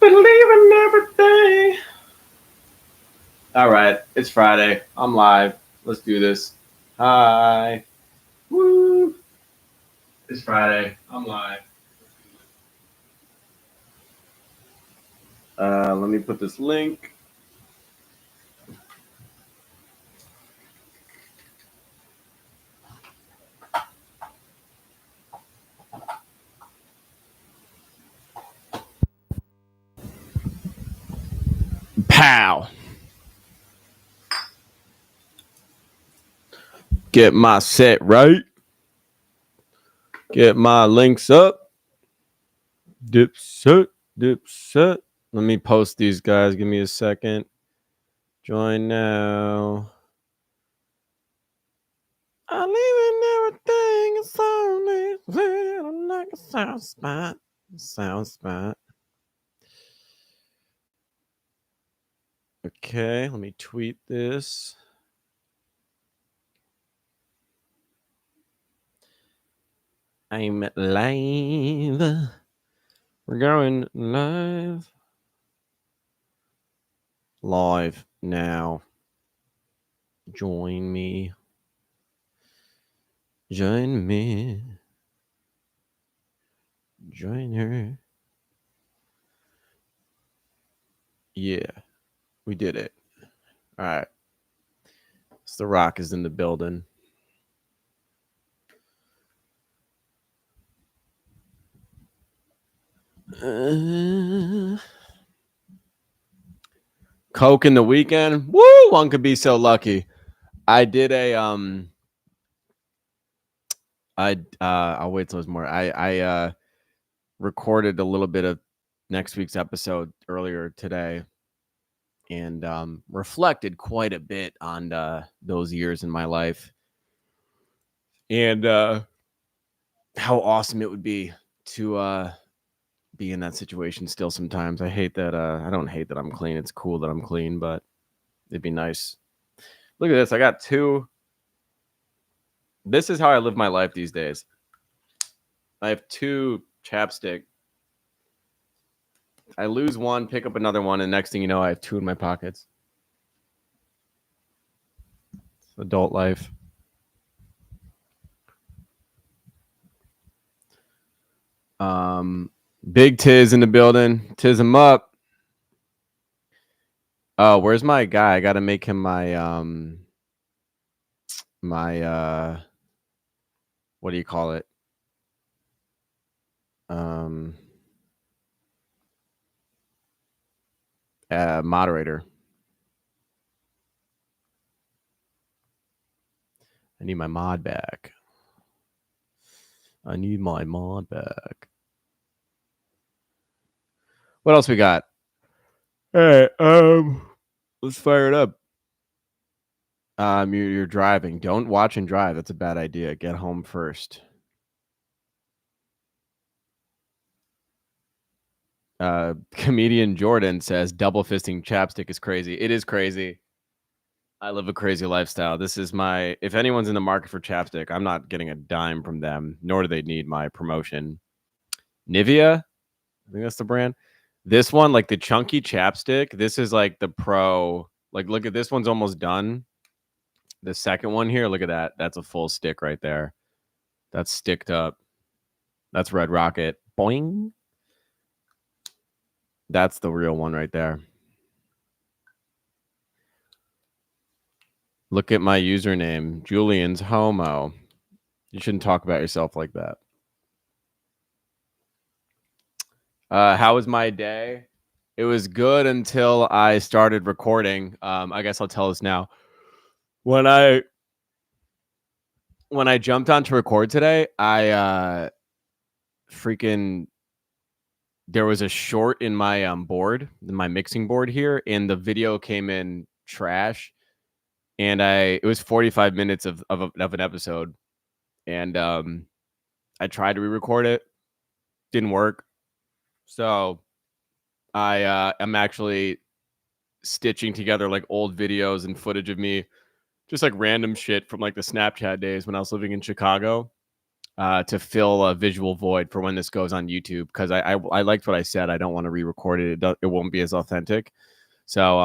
believe in everything. All right, it's Friday. I'm live. Let's do this. Hi. Woo. It's Friday. I'm live. Let me put this link. Pow. Get my set right. Get my links up. Dip set. Let me post these guys. Give me a second. Join now. I leave in everything. It's only little like a sound spot. Okay, let me tweet this. I'm live. We're going live. Live now. Join me. Join me. Join her. Yeah, we did it. All right. So The Rock is in the building. Coke in the weekend. Woo! One could be so lucky. I did a I'll wait till there's more. I recorded a little bit of next week's episode earlier today and reflected quite a bit on those years in my life and how awesome it would be to be in that situation still sometimes. I hate that. I don't hate that I'm clean. It's cool that I'm clean, but it'd be nice. Look at this. I got two. This is how I live my life these days. I have two chapstick. I lose one, pick up another one, and next thing you know, I have two in my pockets. It's adult life. Big Tiz in the building. Tiz him up. Oh, where's my guy? I gotta make him my what do you call it? Moderator. I need my mod back. I need my mod back. What else we got? All right, let's fire it up. You're driving. Don't watch and drive. That's a bad idea. Get home first. Comedian Jordan says double fisting chapstick is crazy. It is crazy. I live a crazy lifestyle. This is my, if anyone's in the market for chapstick, I'm not getting a dime from them, nor do they need my promotion. Nivea, I think that's the brand. This one, like the chunky chapstick, this is like the pro, like look at this one's almost done. The second one here, look at that. That's a full stick right there. That's sticked up. That's Red Rocket. Boing. That's the real one right there. Look at my username, Julian's Homo. You shouldn't talk about yourself like that. How was my day? It was good until I started recording. I guess I'll tell us now. When I jumped on to record today, I freaking there was a short in my board, in my mixing board here, and the video came in trash. And it was 45 minutes of an episode, and I tried to re-record it, didn't work. So I am actually stitching together like old videos and footage of me, just like random shit from like the Snapchat days when I was living in Chicago. to fill a visual void for when this goes on YouTube, because I liked what I said. I don't want to re-record it. It won't be as authentic. So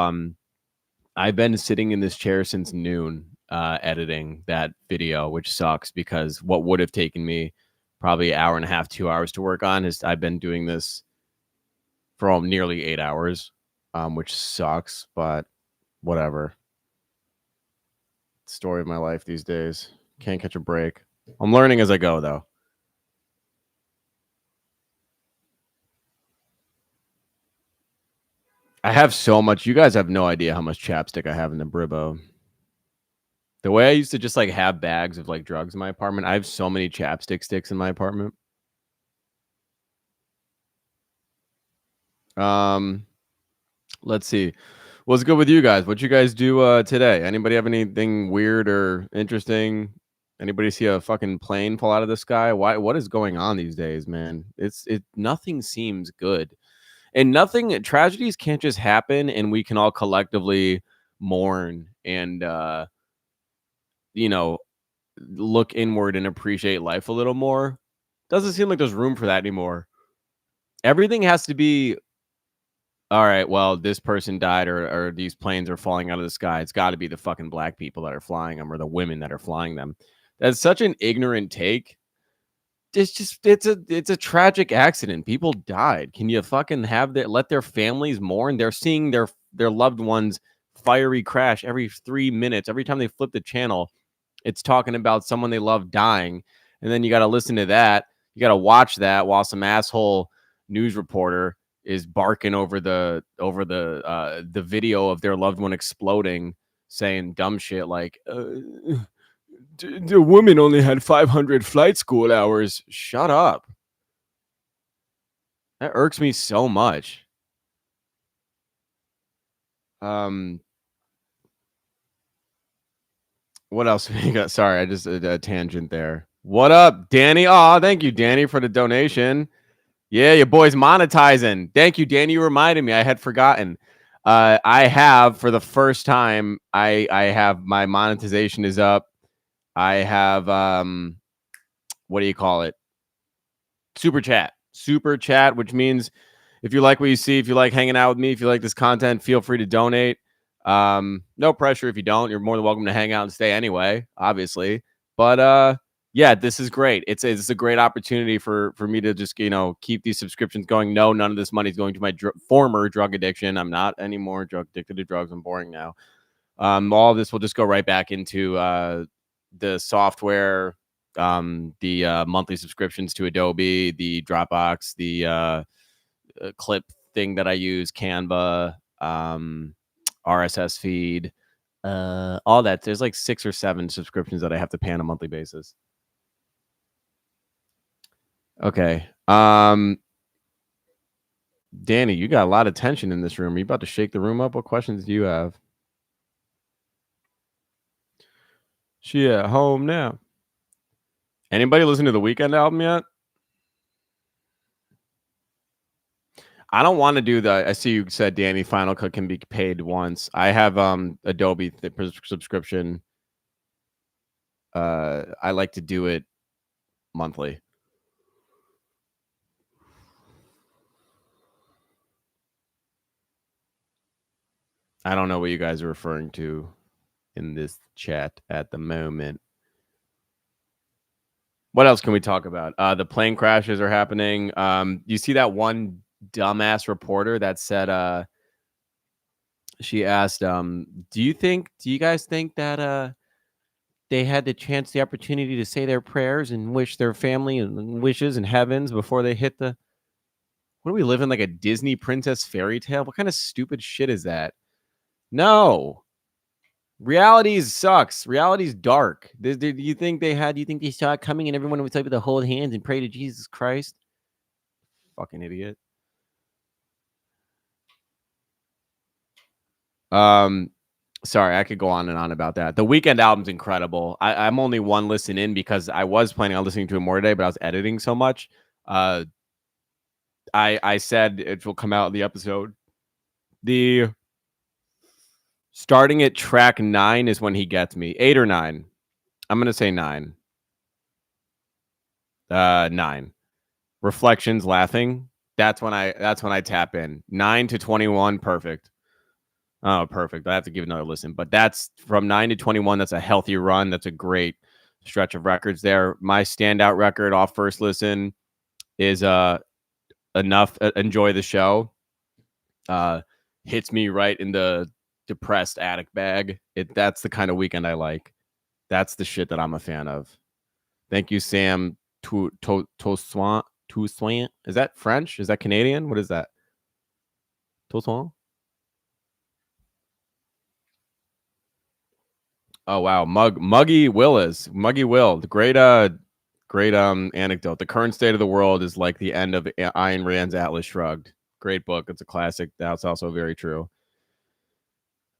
I've been sitting in this chair since noon editing that video, which sucks because what would have taken me probably an hour and a half, 2 hours to work on is I've been doing this for nearly 8 hours, which sucks, but whatever. Story of my life these days. Can't catch a break. I'm learning as I go, though. I have so much. You guys have no idea how much chapstick I have in the Bribbo. The way I used to just like have bags of like drugs in my apartment, I have so many chapstick sticks in my apartment. Let's see. What's good with you guys? What you guys do today? Anybody have anything weird or interesting? Anybody see a fucking plane fall out of the sky? Why? What is going on these days, man? Nothing seems good. And nothing, tragedies can't just happen and we can all collectively mourn and you know, look inward and appreciate life a little more. Doesn't seem like there's room for that anymore. Everything has to be, all right, well, this person died, or these planes are falling out of the sky. It's got to be the fucking black people that are flying them or the women that are flying them. That's such an ignorant take. It's a tragic accident. People died. Can you fucking let their families mourn? They're seeing their loved ones fiery crash every 3 minutes. Every time they flip the channel, it's talking about someone they love dying. And then you got to listen to that. You got to watch that while some asshole news reporter is barking over the video of their loved one exploding, saying dumb shit like the woman only had 500 flight school hours. Shut up. That irks me so much. What else we got? Sorry, I just a tangent there. What up, Danny? Oh, thank you, Danny, for the donation. Yeah, your boy's monetizing. Thank you, Danny. You reminded me. I had forgotten. I have, for the first time, I have my monetization is up. I have what do you call it? Super chat, which means if you like what you see, if you like hanging out with me, if you like this content, feel free to donate. No pressure. If you don't, you're more than welcome to hang out and stay anyway, obviously. But yeah, this is great. It's a great opportunity for me to just keep these subscriptions going. No, none of this money is going to my former drug addiction. I'm not anymore addicted to drugs. I'm boring now. All of this will just go right back into the software, the monthly subscriptions to Adobe, the Dropbox, the clip thing that I use, Canva, RSS feed, all that. There's like 6 or 7 subscriptions that I have to pay on a monthly basis. Okay. Danny, you got a lot of tension in this room. Are you about to shake the room up? What questions do you have? She at home now. Anybody listen to the Weekend album yet? I don't want to do the. I see you said Danny Final Cut can be paid once. I have Adobe subscription. I like to do it monthly. I don't know what you guys are referring to in this chat at the moment. What else can we talk about? The plane crashes are happening. You see that one dumbass reporter that said she asked, do you guys think that they had the opportunity to say their prayers and wish their family and wishes in heavens before they hit the. What do we live in, like a Disney princess fairy tale? What kind of stupid shit is that? No. Reality sucks. Reality's dark. Do you think they saw it coming and everyone was able to hold hands and pray to Jesus Christ? Fucking idiot. Sorry, I could go on and on about that. The Weekend album's incredible. I'm only one listen in because I was planning on listening to it more today, but I was editing so much. I said it will come out in the episode. The starting at track 9 is when he gets me. 8 or 9. I'm gonna say 9. 9. Reflections, laughing. That's when I tap in. 9 to 21, perfect. Oh, perfect. I have to give another listen. But that's from 9 to 21. That's a healthy run. That's a great stretch of records there. My standout record off first listen is Enough. Enjoy the Show. Hits me right in the depressed attic bag. That's the kind of weekend I like. That's the shit that I'm a fan of. Thank you, Sam Toussaint. Is that French? Is that Canadian? What is that? Toussaint? Oh wow, Muggy Willis, Muggy Will, the great anecdote. The current state of the world is like the end of Ayn Rand's Atlas Shrugged. Great book. It's a classic. That's also very true.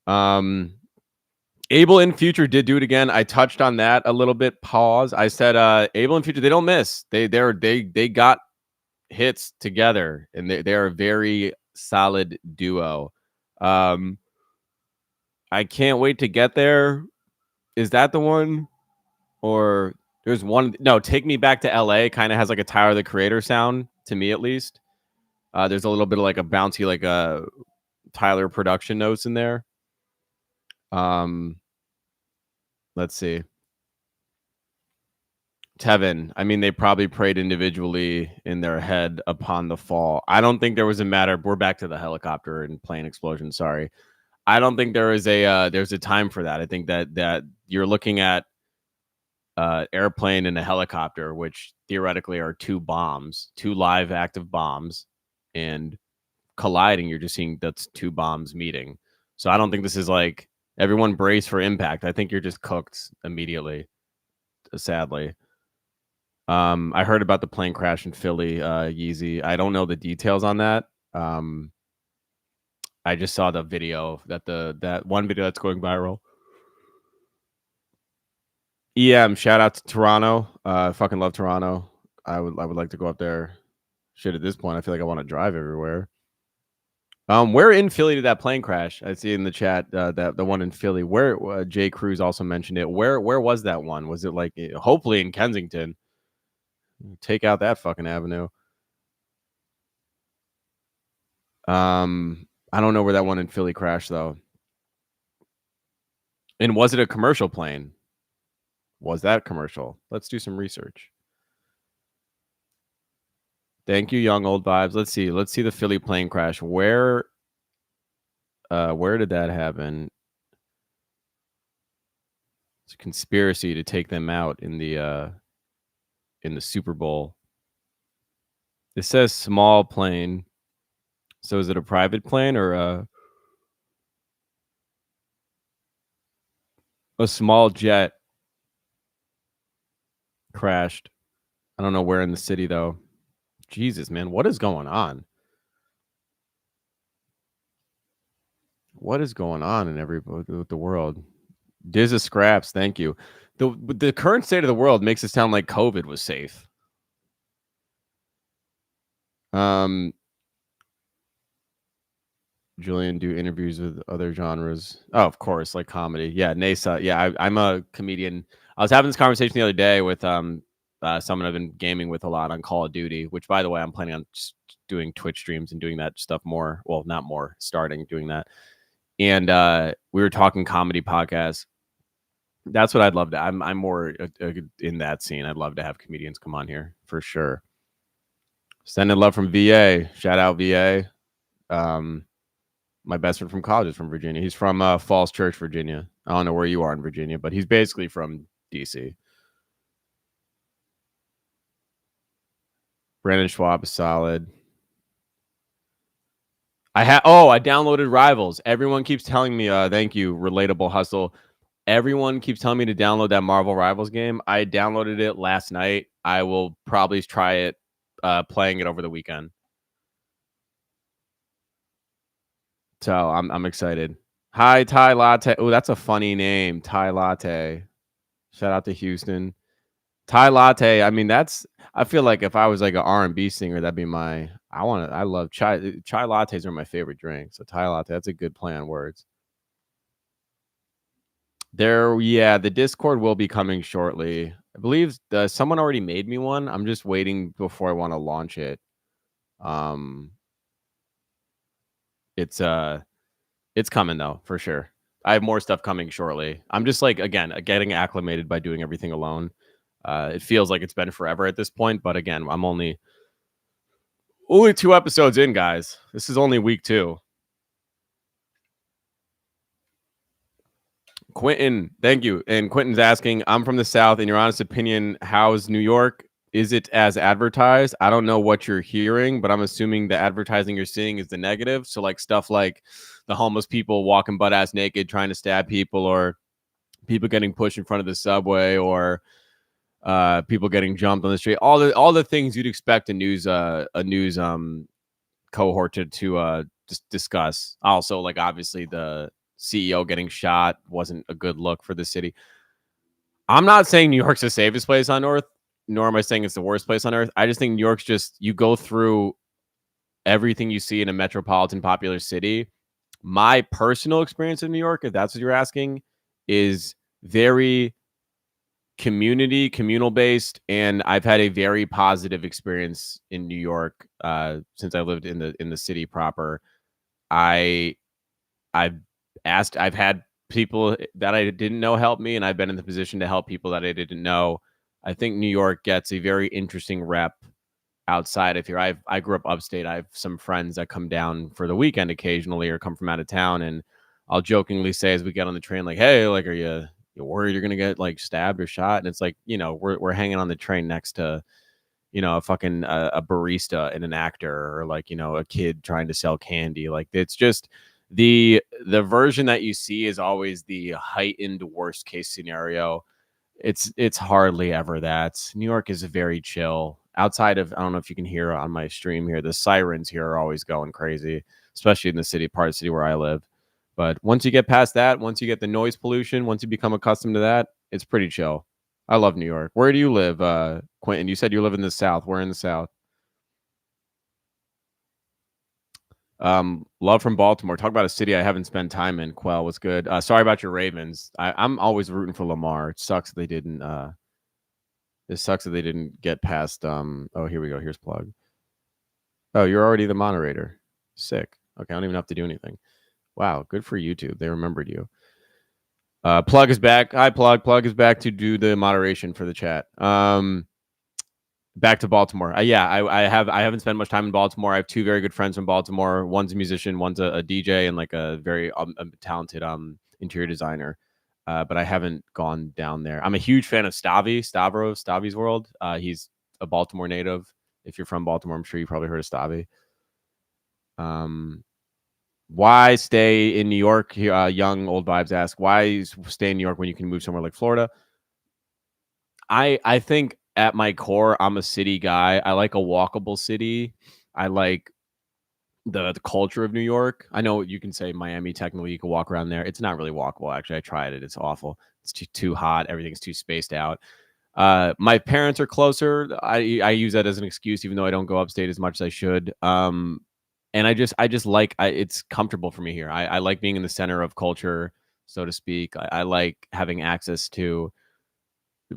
Able in Future did do it again. I touched on that a little bit. Pause. I said Able in Future, they don't miss. They got hits together, and they're a very solid duo. I can't wait to get there. Is that the one? Or there's one. No, Take Me Back to LA kind of has like a Tyler the Creator sound to me, at least. There's a little bit of like a bouncy, like a Tyler production notes in there. Let's see. Tevin. I mean, they probably prayed individually in their head upon the fall. I don't think there was a matter. We're back to the helicopter and plane explosion. Sorry. I don't think there is there's a time for that. I think that you're looking at airplane and a helicopter, which theoretically are two live active bombs, and colliding. You're just seeing that's two bombs meeting. So I don't think this is like everyone brace for impact. I think you're just cooked immediately, sadly. I heard about the plane crash in Philly, Yeezy. I don't know the details on that. I just saw the video that one video that's going viral. Shout out to Toronto. I fucking love Toronto. I would like to go up there. Shit, at this point, I feel like I want to drive everywhere. Where in Philly did that plane crash? I see in the chat that the one in Philly. Where Jay Cruz also mentioned it. Where was that one? Was it like hopefully in Kensington? Take out that fucking avenue. I don't know where that one in Philly crashed though. And was it a commercial plane? Was that commercial? Let's do some research. Thank you, Young Old Vibes. Let's see the Philly plane crash. Where did that happen? It's a conspiracy to take them out in the Super Bowl. It says small plane. So is it a private plane or a small jet crashed? I don't know where in the city though. Jesus, man, what is going on? What is going on in the world? Diz of Scraps, thank you. The current state of the world makes it sound like COVID was safe. Julian, do interviews with other genres. Oh, of course, like comedy. Yeah, Nasa. Yeah, I'm a comedian. I was having this conversation the other day with someone I've been gaming with a lot on Call of Duty, which, by the way, I'm planning on doing Twitch streams and doing that stuff more. Well, not more, starting doing that. And we were talking comedy podcasts. That's what I'd love to. I'm more in that scene. I'd love to have comedians come on here for sure. Sending love from VA. Shout out VA. My best friend from college is from Virginia. He's from Falls Church, Virginia. I don't know where you are in Virginia, but he's basically from DC. Brandon Schwab is solid. I downloaded Rivals. Everyone keeps telling me, thank you, Relatable Hustle. Everyone keeps telling me to download that Marvel Rivals game. I downloaded it last night. I will probably try it, playing it over the weekend. So I'm excited. Hi, Thai Latte. Oh, that's a funny name, Thai Latte. Shout out to Houston. Thai Latte. I mean, I feel like if I was like an R&B singer, that'd be I love chai lattes are my favorite drink. So Thai Latte, that's a good play on words. The Discord will be coming shortly. I believe someone already made me one. I'm just waiting before I want to launch it. Um, it's it's coming though for sure. I have more stuff coming shortly. I'm just like again getting acclimated by doing everything alone. It feels like it's been forever at this point, but again, I'm only 2 episodes in, guys. This is only week 2. Quentin, thank you. And Quentin's asking, I'm from the South. In your honest opinion, how's New York? Is it as advertised? I don't know what you're hearing, but I'm assuming the advertising you're seeing is the negative. So, like stuff like the homeless people walking butt ass naked trying to stab people, or people getting pushed in front of the subway, or people getting jumped on the street. All the things you'd expect a news cohort to discuss. Also, like obviously the CEO getting shot wasn't a good look for the city. I'm not saying New York's the safest place on earth, nor am I saying it's the worst place on earth. I just think New York's just you go through everything you see in a metropolitan popular city. My personal experience in New York, if that's what you're asking, is very communal based, and I've had a very positive experience in New York since I lived in the city proper. I I've I've had people that I didn't know help me, and I've been in the position to help people that I didn't know. I think New York gets a very interesting rep outside of here. I grew up upstate. I have some friends that come down for the weekend occasionally or come from out of town, and I'll jokingly say as we get on the train, like, "Hey, like, are you worried you're gonna get like stabbed or shot?" And it's like, we're hanging on the train next to a fucking a barista and an actor, or like a kid trying to sell candy. Like it's just the version that you see is always the heightened worst case scenario. It's hardly ever that. New York is very chill. Outside of, I don't know if you can hear on my stream here, the sirens here are always going crazy, especially in the part of the city where I live. But once you get past that, once you get the noise pollution, once you become accustomed to that, it's pretty chill. I love New York. Where do you live, Quentin? You said you live in the South. Where in the South? Love from Baltimore. Talk about a city I haven't spent time in. Quell, what's good? Sorry about your Ravens. I'm always rooting for Lamar. It sucks they didn't. It sucks that they didn't get past. Oh, here we go. Here's plug. Oh, you're already the moderator. Sick. Okay, I don't even have to do anything. Wow, good for YouTube. They remembered you. Plug is back. Hi, Plug. Plug is back to do the moderation for the chat. Back to Baltimore. Yeah, I haven't spent much time in Baltimore. I have 2 very good friends from Baltimore. One's a musician, one's a DJ, and like a very talented interior designer. But I haven't gone down there. I'm a huge fan of Stavi's World. He's a Baltimore native. If you're from Baltimore, I'm sure you probably heard of Stavi. Why stay in New York? Young Old Vibes ask, why stay in New York when you can move somewhere like Florida? I think at my core, I'm a city guy. I like a walkable city. I like the culture of New York. I know you can say Miami, technically you can walk around there. It's not really walkable. Actually, I tried it. It's awful. It's too hot. Everything's too spaced out. My parents are closer. I use that as an excuse, even though I don't go upstate as much as I should. And I just like it's comfortable for me here. I like being in the center of culture, so to speak. I like having access to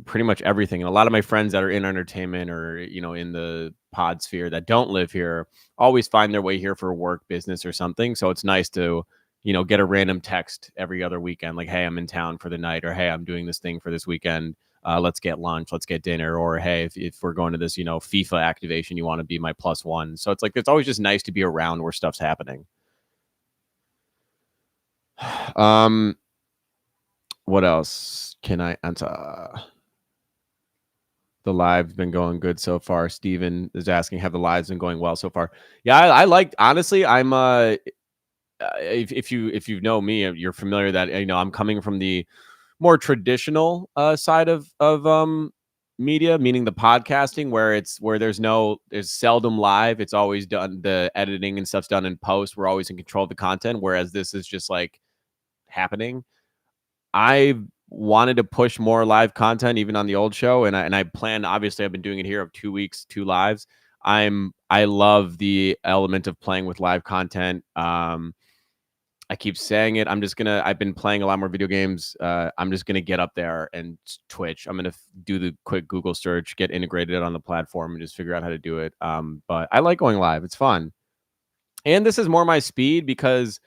pretty much everything. And a lot of my friends that are in entertainment or, in the pod sphere that don't live here always find their way here for work, business, or something. So it's nice to, get a random text every other weekend, like, hey, I'm in town for the night, or hey, I'm doing this thing for this weekend. Let's get lunch, let's get dinner, or hey, if we're going to this, FIFA activation, you want to be my +1. So it's like, it's always just nice to be around where stuff's happening. What else can I answer? The live's been going good so far. Steven is asking, have the lives been going well so far? Yeah, I like, honestly, I'm if you know me, you're familiar that I'm coming from the more traditional side of media, meaning the podcasting, where there's seldom live. It's always done, the editing and stuff's done in post. We're always in control of the content, whereas this is just like happening. I wanted to push more live content even on the old show, and I plan, obviously I've been doing it here of 2 weeks, 2 lives. I love the element of playing with live content. I keep saying it. I've been playing a lot more video games. I'm just gonna get up there and Twitch. I'm gonna do the quick Google search, get integrated on the platform, and just figure out how to do it. But I like going live. It's fun, and this is more my speed because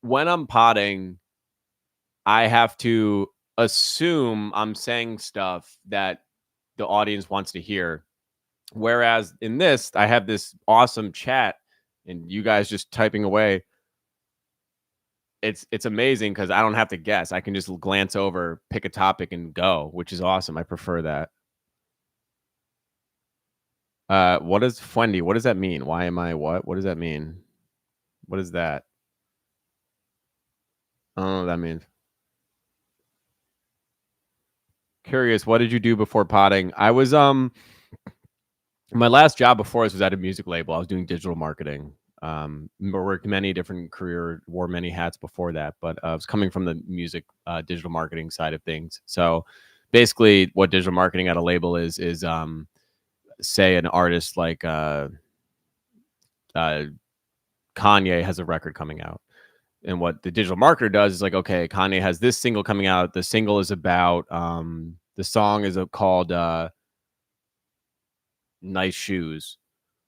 when I'm potting, I have to assume I'm saying stuff that the audience wants to hear. Whereas in this, I have this awesome chat, and you guys just typing away. It's amazing because I don't have to guess. I can just glance over, pick a topic, and go, which is awesome. I prefer that. What is Fwendy? What does that mean? Why am I what? What does that mean? What is that? I don't know what that means. Curious, what did you do before potting? I was my last job before this was at a music label. I was doing digital marketing. Worked many different career, wore many hats before that, but I was coming from the music digital marketing side of things. So basically what digital marketing at a label is say an artist like Kanye has a record coming out. And what the digital marketer does is like, okay, Kanye has this single coming out. The single is about the song is called Nice Shoes.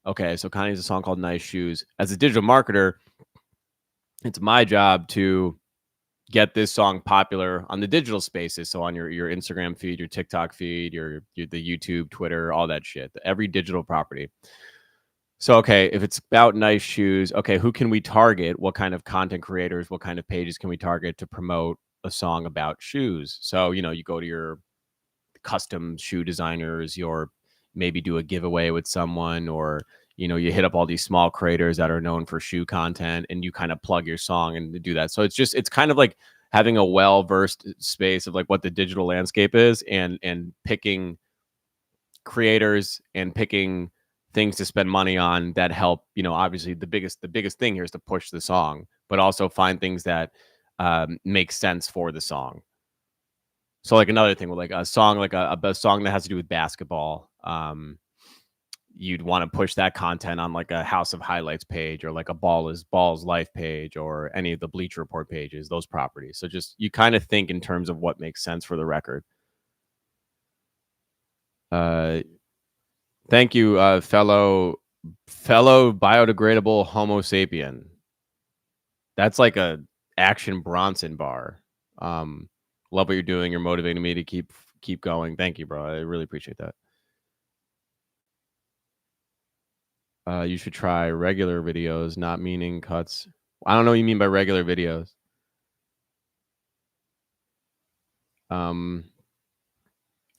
Okay, so Kanye's a song called Nice Shoes. As a digital marketer, it's my job to get this song popular on the digital spaces. So on your Instagram feed, your TikTok feed, the YouTube, Twitter, all that shit, every digital property. So, okay, if it's about nice shoes, okay, who can we target? What kind of content creators, what kind of pages can we target to promote a song about shoes? So, you go to your custom shoe designers, your maybe do a giveaway with someone, or you hit up all these small creators that are known for shoe content, and you kind of plug your song and do that. So it's kind of like having a well-versed space of like what the digital landscape is, and picking creators and picking things to spend money on that help. Obviously the biggest thing here is to push the song, but also find things that make sense for the song. So like another thing with like a song, like a song that has to do with basketball, you'd want to push that content on like a House of Highlights page, or like a Balls Life page, or any of the Bleacher Report pages, those properties. So just you kind of think in terms of what makes sense for the record. Uh, Thank you, fellow biodegradable Homo sapien. That's like a Action Bronson bar. Love what you're doing. You're motivating me to keep going. Thank you, bro. I really appreciate that. You should try regular videos, not meaning cuts. I don't know what you mean by regular videos.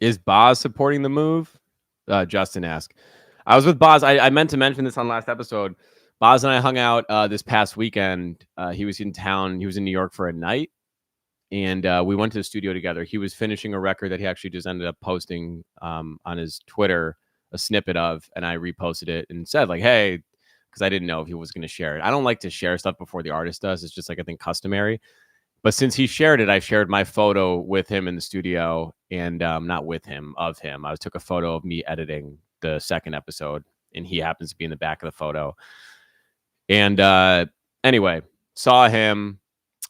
Is Boz supporting the move? Justin asked. I was with Boz. I meant to mention this on last episode. Boz and I hung out this past weekend. He was in town. He was in New York for a night, and we went to the studio together. He was finishing a record that he actually just ended up posting on his Twitter a snippet of, and I reposted it and said like, "Hey," because I didn't know if he was going to share it. I don't like to share stuff before the artist does. It's just like I think customary. But since he shared it, I shared my photo with him in the studio, and not with him, of him. I took a photo of me editing the second episode, and he happens to be in the back of the photo. And anyway, saw him.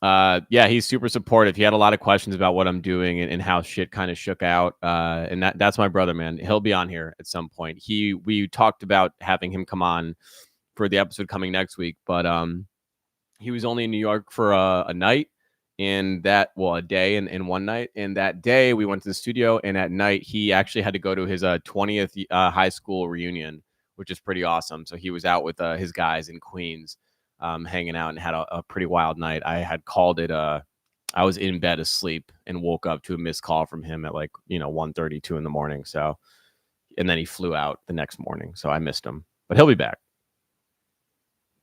Yeah, he's super supportive. He had a lot of questions about what I'm doing, and how shit kind of shook out. And that's my brother, man. He'll be on here at some point. We talked about having him come on for the episode coming next week, but he was only in New York for a night, and a day and one night. And that day we went to the studio, and at night he actually had to go to his 20th high school reunion, which is pretty awesome. So he was out with his guys in Queens, hanging out, and had a pretty wild night. I had called it. I was in bed asleep and woke up to a missed call from him at like 1:32 in the morning. So, and then he flew out the next morning, so I missed him, but he'll be back.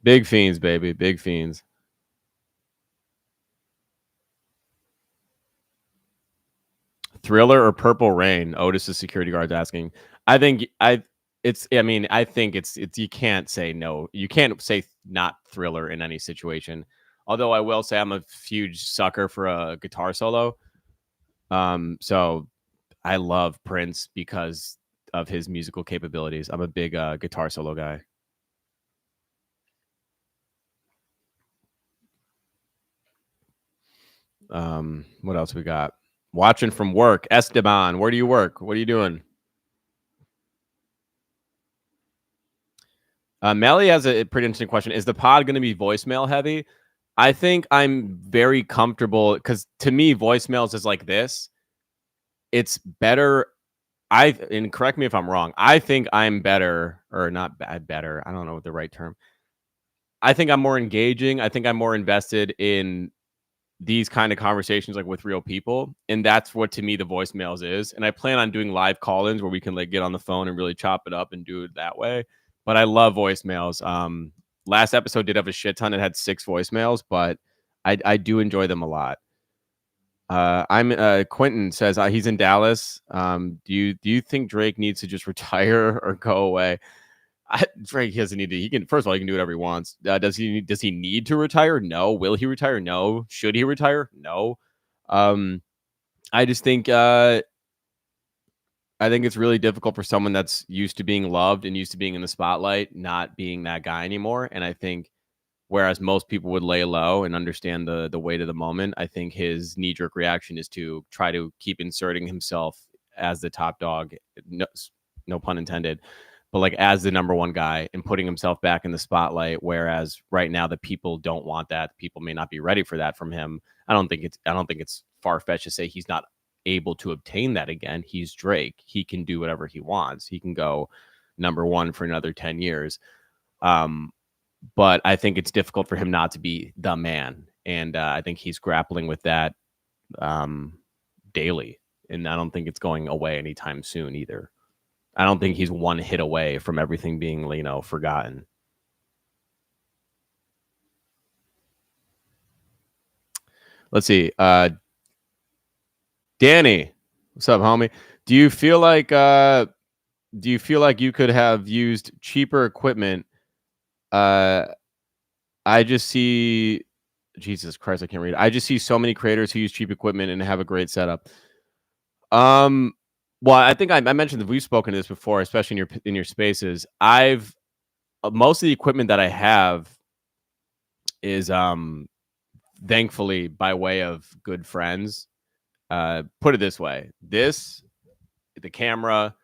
Big fiends, baby, big fiends. Thriller or Purple Rain? Otis's security guard's asking. I think I think it's you can't say no. You can't say not Thriller in any situation. Although I will say I'm a huge sucker for a guitar solo. So I love Prince because of his musical capabilities. I'm a big guitar solo guy. What else we got? Watching from work. Esteban, where do you work? What are you doing? Melly has a pretty interesting question. Is the pod going to be voicemail heavy? I think I'm very comfortable because to me, voicemails is like this. It's better. And correct me if I'm wrong. I think I'm better or not better. I don't know what the right term. I think I'm more engaging. I think I'm more invested in these kind of conversations like with real people, and that's what to me the voicemails is. And I plan on doing live call-ins where we can like get on the phone and really chop it up and do it that way. But I love voicemails. Last episode did have a shit ton. It had 6 voicemails, but I do enjoy them a lot. I'm Quentin says he's in Dallas. Do you think Drake needs to just retire or go away? Drake doesn't need to. He can. First of all, he can do whatever he wants. Does he need to retire? No. Will he retire? No. Should he retire? No. I just think I think it's really difficult for someone that's used to being loved and used to being in the spotlight, not being that guy anymore. And I think whereas most people would lay low and understand the weight of the moment, I think his knee jerk reaction is to try to keep inserting himself as the top dog. No pun intended, but like as the number one guy and putting himself back in the spotlight. Whereas right now the people don't want that. People may not be ready for that from him. I don't think it's far fetched to say he's not able to obtain that again. He's Drake. He can do whatever he wants. He can go number one for another 10 years. But I think it's difficult for him not to be the man. And I think he's grappling with that daily. And I don't think it's going away anytime soon either. I don't think he's one hit away from everything being, forgotten. Let's see. Danny, what's up, homie? Do you feel like you could have used cheaper equipment? I just see, Jesus Christ, I can't read. I just see so many creators who use cheap equipment and have a great setup. Well, I think I mentioned that we've spoken to this before, especially in your spaces. Most of the equipment that I have is thankfully by way of good friends. Put it this way: the camera,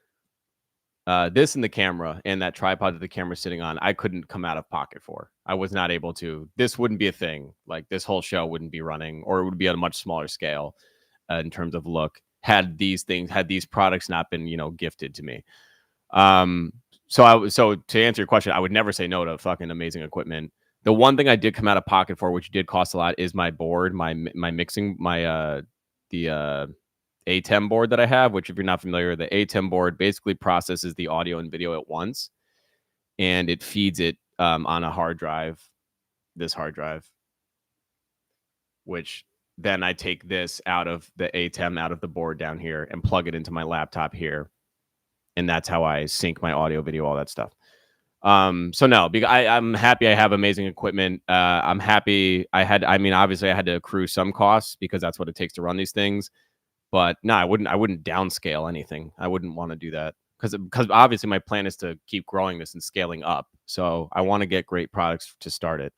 this and the camera and that tripod that the camera's sitting on, I couldn't come out of pocket for. I was not able to. This wouldn't be a thing. Like this whole show wouldn't be running, or it would be at a much smaller scale in terms of look. Had these products not been, gifted to me. So to answer your question, I would never say no to fucking amazing equipment. The one thing I did come out of pocket for, which did cost a lot, is my board, my mixing, the ATEM board that I have, which if you're not familiar, the ATEM board basically processes the audio and video at once, and it feeds it on a hard drive, this hard drive, which then I take this out of the ATEM, out of the board down here, and plug it into my laptop here. And that's how I sync my audio, video, all that stuff. So no, I'm happy I have amazing equipment. I'm happy obviously I had to accrue some costs because that's what it takes to run these things. But no, I wouldn't downscale anything. I wouldn't want to do that because obviously my plan is to keep growing this and scaling up. So I want to get great products to start it.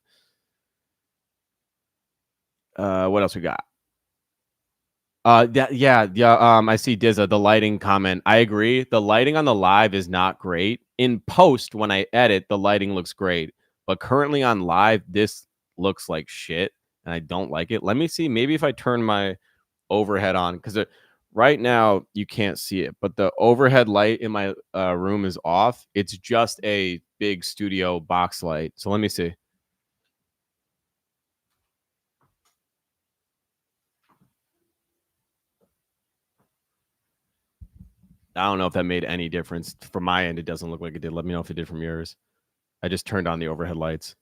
What else we got? I see Dizza, the lighting comment. I agree. The lighting on the live is not great. In post, when I edit, the lighting looks great. But currently on live, this looks like shit, and I don't like it. Let me see. Maybe if I turn my overhead on, because right now you can't see it, but the overhead light in my room is off. It's just a big studio box light. So let me see. I don't know if that made any difference. From my end, it doesn't look like it did. Let me know if it did from yours. I just turned on the overhead lights.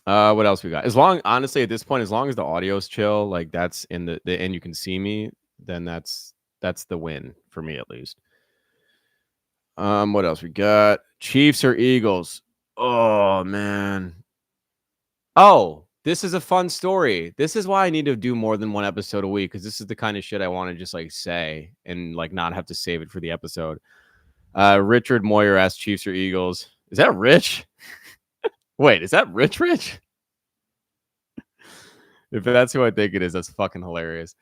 What else we got? Honestly, at this point, as long as the audio's chill, like that's in the and you can see me, then that's the win for me at least. What else we got? Chiefs or Eagles? Oh man. Oh, this is a fun story. This is why I need to do more than one episode a week, because this is the kind of shit I want to just like say and like not have to save it for the episode. Richard Moyer asked Chiefs or Eagles. Is that Rich? Wait, is that Rich? If that's who I think it is, that's fucking hilarious.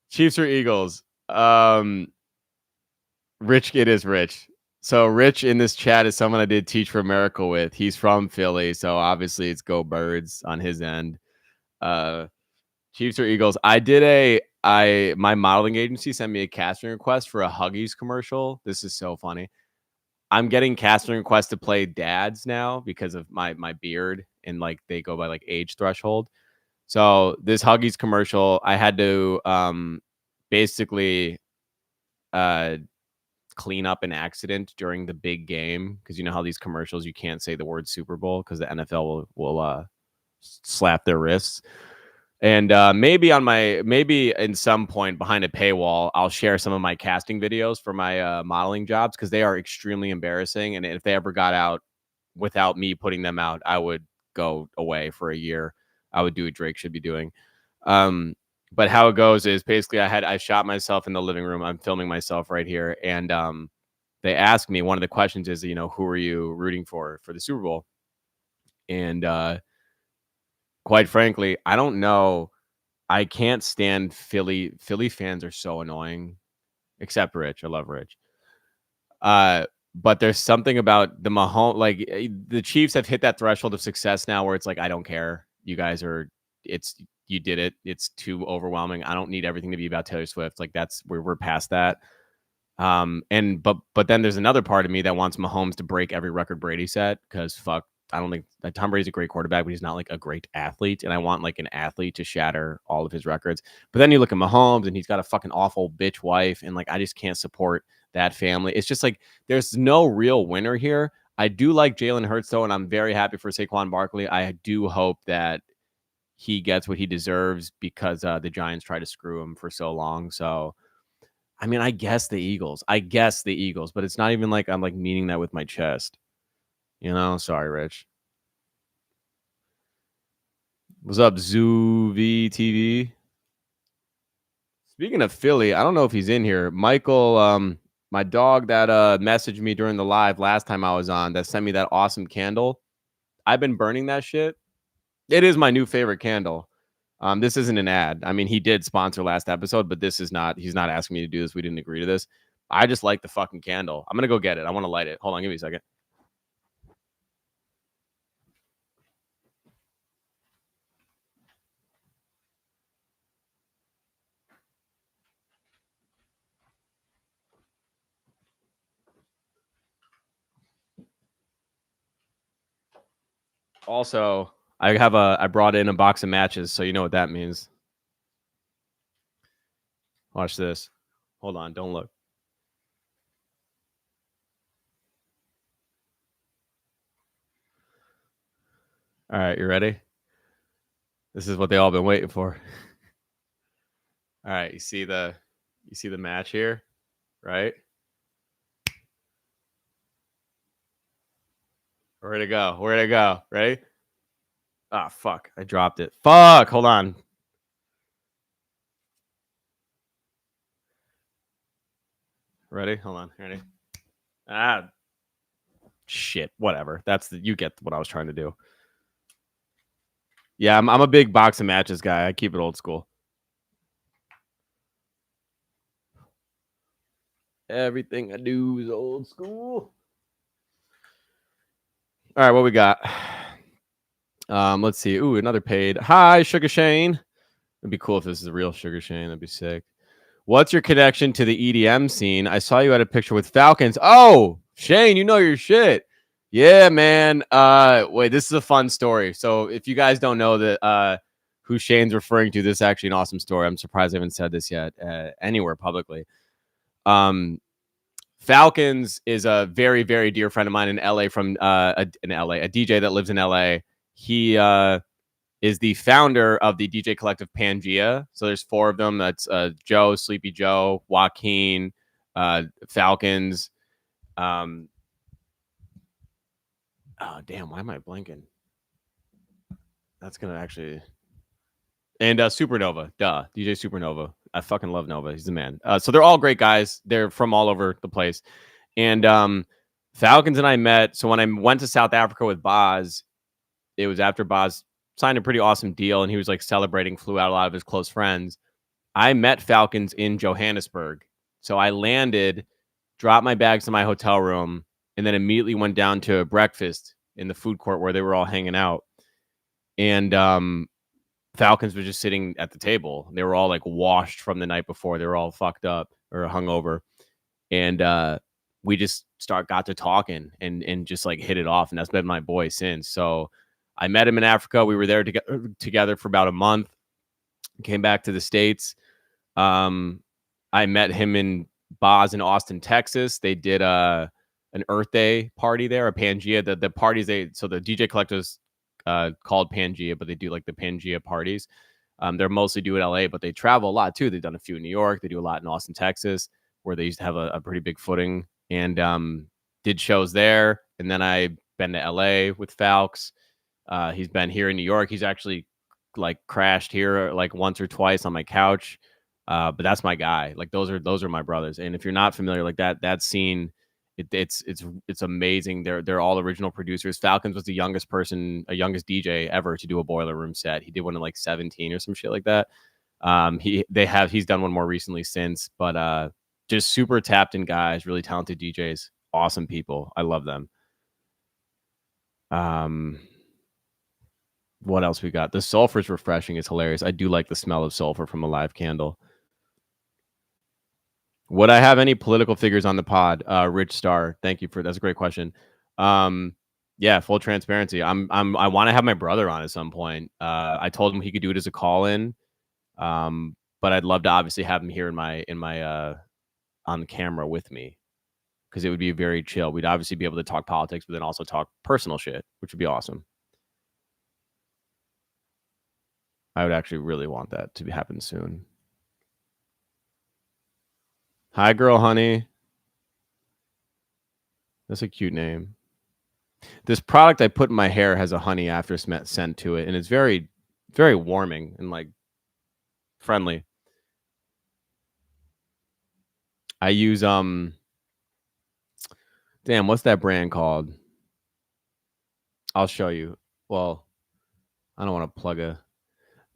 Chiefs or Eagles? Rich, it is Rich. So Rich in this chat is someone I did Teach for America with. He's from Philly, so obviously it's Go Birds on his end. Chiefs or Eagles? My modeling agency sent me a casting request for a Huggies commercial. This is so funny. I'm getting casting requests to play dads now because of my beard, and like they go by like age threshold. So this Huggies commercial, I had to basically clean up an accident during the big game, because you know how these commercials you can't say the word Super Bowl because the NFL will slap their wrists. And maybe in some point behind a paywall, I'll share some of my casting videos for my modeling jobs, because they are extremely embarrassing. And if they ever got out without me putting them out, I would go away for a year. I would do what Drake should be doing. But how it goes is basically I shot myself in the living room. I'm filming myself right here. And they asked me, one of the questions is, who are you rooting for the Super Bowl? And quite frankly, I don't know. I can't stand Philly. Philly fans are so annoying, except Rich. I love Rich. But there's something about the Mahomes, like the Chiefs have hit that threshold of success now where it's like, I don't care. You guys you did it. It's too overwhelming. I don't need everything to be about Taylor Swift. Like we're past that. But then there's another part of me that wants Mahomes to break every record Brady set, because fuck, I don't think Tom Brady's a great quarterback, but he's not like a great athlete. And I want like an athlete to shatter all of his records. But then you look at Mahomes and he's got a fucking awful bitch wife. And like, I just can't support that family. It's just like, there's no real winner here. I do like Jalen Hurts though. And I'm very happy for Saquon Barkley. I do hope that he gets what he deserves, because the Giants tried to screw him for so long. So, I mean, I guess the Eagles, but it's not even like I'm like meaning that with my chest. Sorry, Rich. What's up, Zuvi TV? Speaking of Philly, I don't know if he's in here. Michael, my dog that messaged me during the live last time I was on, that sent me that awesome candle. I've been burning that shit. It is my new favorite candle. This isn't an ad. I mean, he did sponsor last episode, but this is not. He's not asking me to do this. We didn't agree to this. I just like the fucking candle. I'm gonna go get it. I want to light it. Hold on, give me a second. Also, I brought in a box of matches, so you know what that means. Watch this. Hold on, don't look. All right, you ready? This is what they all been waiting for. All right, you see the match here, right? Where'd it go? Ready? Ah, oh, fuck. I dropped it. Fuck. Hold on. Ready? Hold on. Ready? Ah. Shit. Whatever. You get what I was trying to do. Yeah, I'm a big box of matches guy. I keep it old school. Everything I do is old school. All right, what we got? Let's see. Ooh, another paid. Hi, Sugar Shane. It'd be cool if this is a real Sugar Shane. That'd be sick. What's your connection to the EDM scene? I saw you had a picture with Falcons. Oh, Shane, you know your shit. Yeah, man. Wait, this is a fun story. So if you guys don't know that who Shane's referring to, this is actually an awesome story. I'm surprised I haven't said this yet anywhere publicly. Falcons is a very, very dear friend of mine in LA a DJ that lives in LA. He is the founder of the DJ collective Pangea. So there's 4 of them. That's Joe, Sleepy Joe, Joaquin, Falcons. Oh, damn. Why am I blanking? That's going to actually... And Supernova. Duh. DJ Supernova. I fucking love Nova. He's the man. So they're all great guys. They're from all over the place. And Falcons and I met. So when I went to South Africa with Boz, it was after Boz signed a pretty awesome deal and he was like celebrating, flew out a lot of his close friends. I met Falcons in Johannesburg. So I landed, dropped my bags in my hotel room, and then immediately went down to breakfast in the food court where they were all hanging out. And Falcons were just sitting at the table. They were all like washed from the night before. They were all fucked up or hungover. And we just got to talking and just like hit it off. And that's been my boy since. So I met him in Africa. We were there together for about a month. Came back to the States. I met him in Boz in Austin, Texas. They did an Earth Day party there, a Pangea. The parties so the DJ Collective's called Pangea, but they do like the Pangea parties. They're mostly do in LA, but they travel a lot too. They've done a few in New York. They do a lot in Austin, Texas, where they used to have a pretty big footing, and did shows there. And then I've been to LA with Falks. He's been here in New York. He's actually like crashed here like once or twice on my couch. But that's my guy. Like those are my brothers. And if you're not familiar, like that scene, it's amazing. They're all original producers. Falcons was the youngest DJ ever to do a Boiler Room set. He did one in like 17 or some shit like that. He's done one more recently since, but just super tapped in guys, really talented DJs, awesome people. I love them. What else we got? The sulfur's refreshing. It's hilarious. I do like the smell of sulfur from a live candle. Would I have any political figures on the pod? Rich Star, thank you that's a great question. Yeah, full transparency. I want to have my brother on at some point. I told him he could do it as a call-in. But I'd love to obviously have him here in my on the camera with me, because it would be very chill. We'd obviously be able to talk politics, but then also talk personal shit, which would be awesome. I would actually really want that to happen soon. Hi, girl, honey. That's a cute name. This product I put in my hair has a honey after scent to it, and it's very, very warming and like friendly. I use damn, what's that brand called? I'll show you. Well, I don't want to plug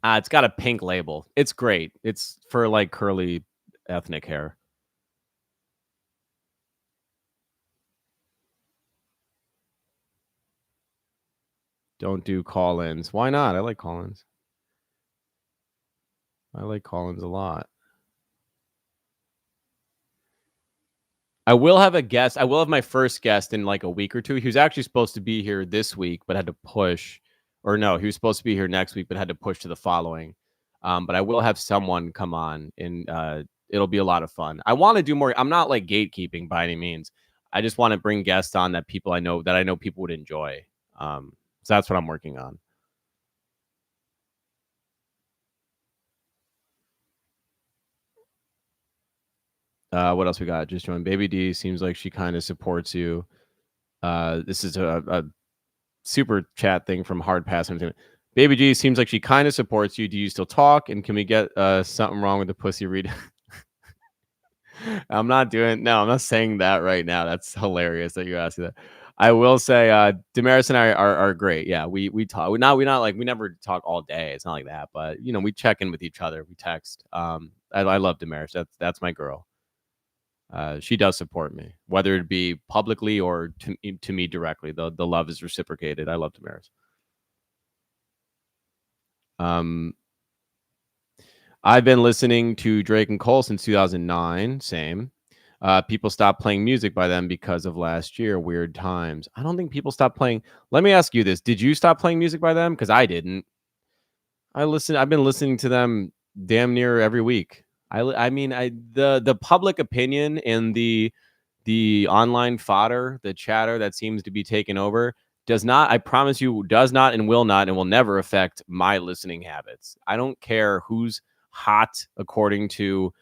it's got a pink label. It's great. It's for like curly ethnic hair. Don't do call-ins. Why not? I like call-ins. I like call-ins a lot. I will have a guest. I will have my first guest in like a week or two. He was actually supposed to be here this week, but had to push. Or no, he was supposed to be here next week, but had to push to the following. But I will have someone come on, and it'll be a lot of fun. I want to do more. I'm not like gatekeeping by any means. I just want to bring guests on that I know people would enjoy. So that's what I'm working on. What else we got? Just joined. Baby D seems like she kind of supports you. This is a super chat thing from Hard Pass Entertainment. Baby G seems like she kind of supports you. Do you still talk? And can we get something wrong with the pussy read? I'm not saying that right now. That's hilarious that you're asking that. I will say Damaris and I are great. Yeah, we talk. We never talk all day. It's not like that, but we check in with each other. We text. I love Damaris. That's my girl. She does support me, whether it be publicly or to me directly. The love is reciprocated. I love Damaris. I've been listening to Drake and Cole since 2009. Same. People stopped playing music by them because of last year. Weird times. I don't think people stopped playing. Let me ask you this: did you stop playing music by them? Because I didn't. I've been listening to them damn near every week. The public opinion and the online fodder, the chatter that seems to be taken over does not, I promise you, does not and will not and will never affect my listening habits. I don't care who's hot according to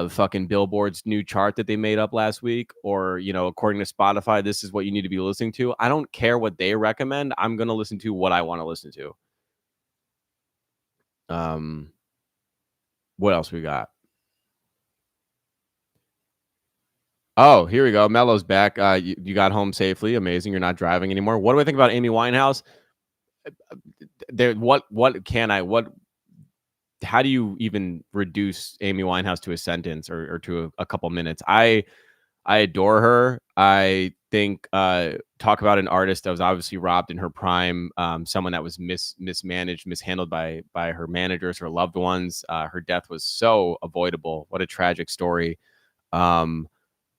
fucking Billboard's new chart that they made up last week, or according to Spotify, this is what you need to be listening to. I don't care what they recommend. I'm going to listen to what I want to listen to. What else we got? Oh, here we go. Mello's back. You got home safely. Amazing. You're not driving anymore. What do I think about Amy Winehouse? There. What can I? What? How do you even reduce Amy Winehouse to a sentence or to a couple minutes? I adore her. I think talk about an artist that was obviously robbed in her prime, someone that was mismanaged, mishandled by her managers, her loved ones. Her death was so avoidable. What a tragic story. Um,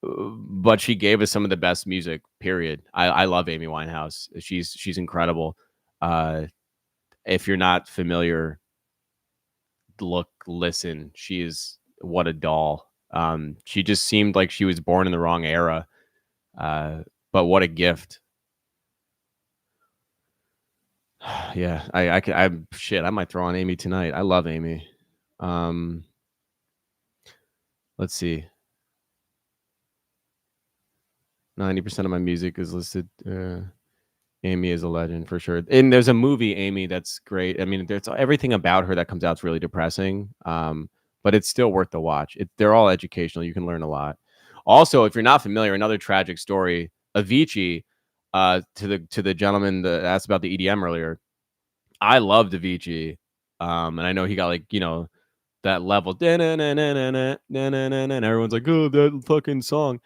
but she gave us some of the best music. Period. I love Amy Winehouse. She's incredible. Uh, if you're not familiar, look, listen. She is what a doll. She just seemed like she was born in the wrong era. But what a gift. Yeah, I'm shit. I might throw on Amy tonight. I love Amy. Um, let's see. 90% of my music is listed. Amy is a legend for sure. And there's a movie, Amy, that's great. I mean, there's everything about her that comes out is really depressing. But it's still worth the watch. They're all educational. You can learn a lot. Also, if you're not familiar, another tragic story, Avicii, to the gentleman that asked about the EDM earlier. I loved Avicii. And I know he got like, that level. And everyone's like, oh, that fucking song.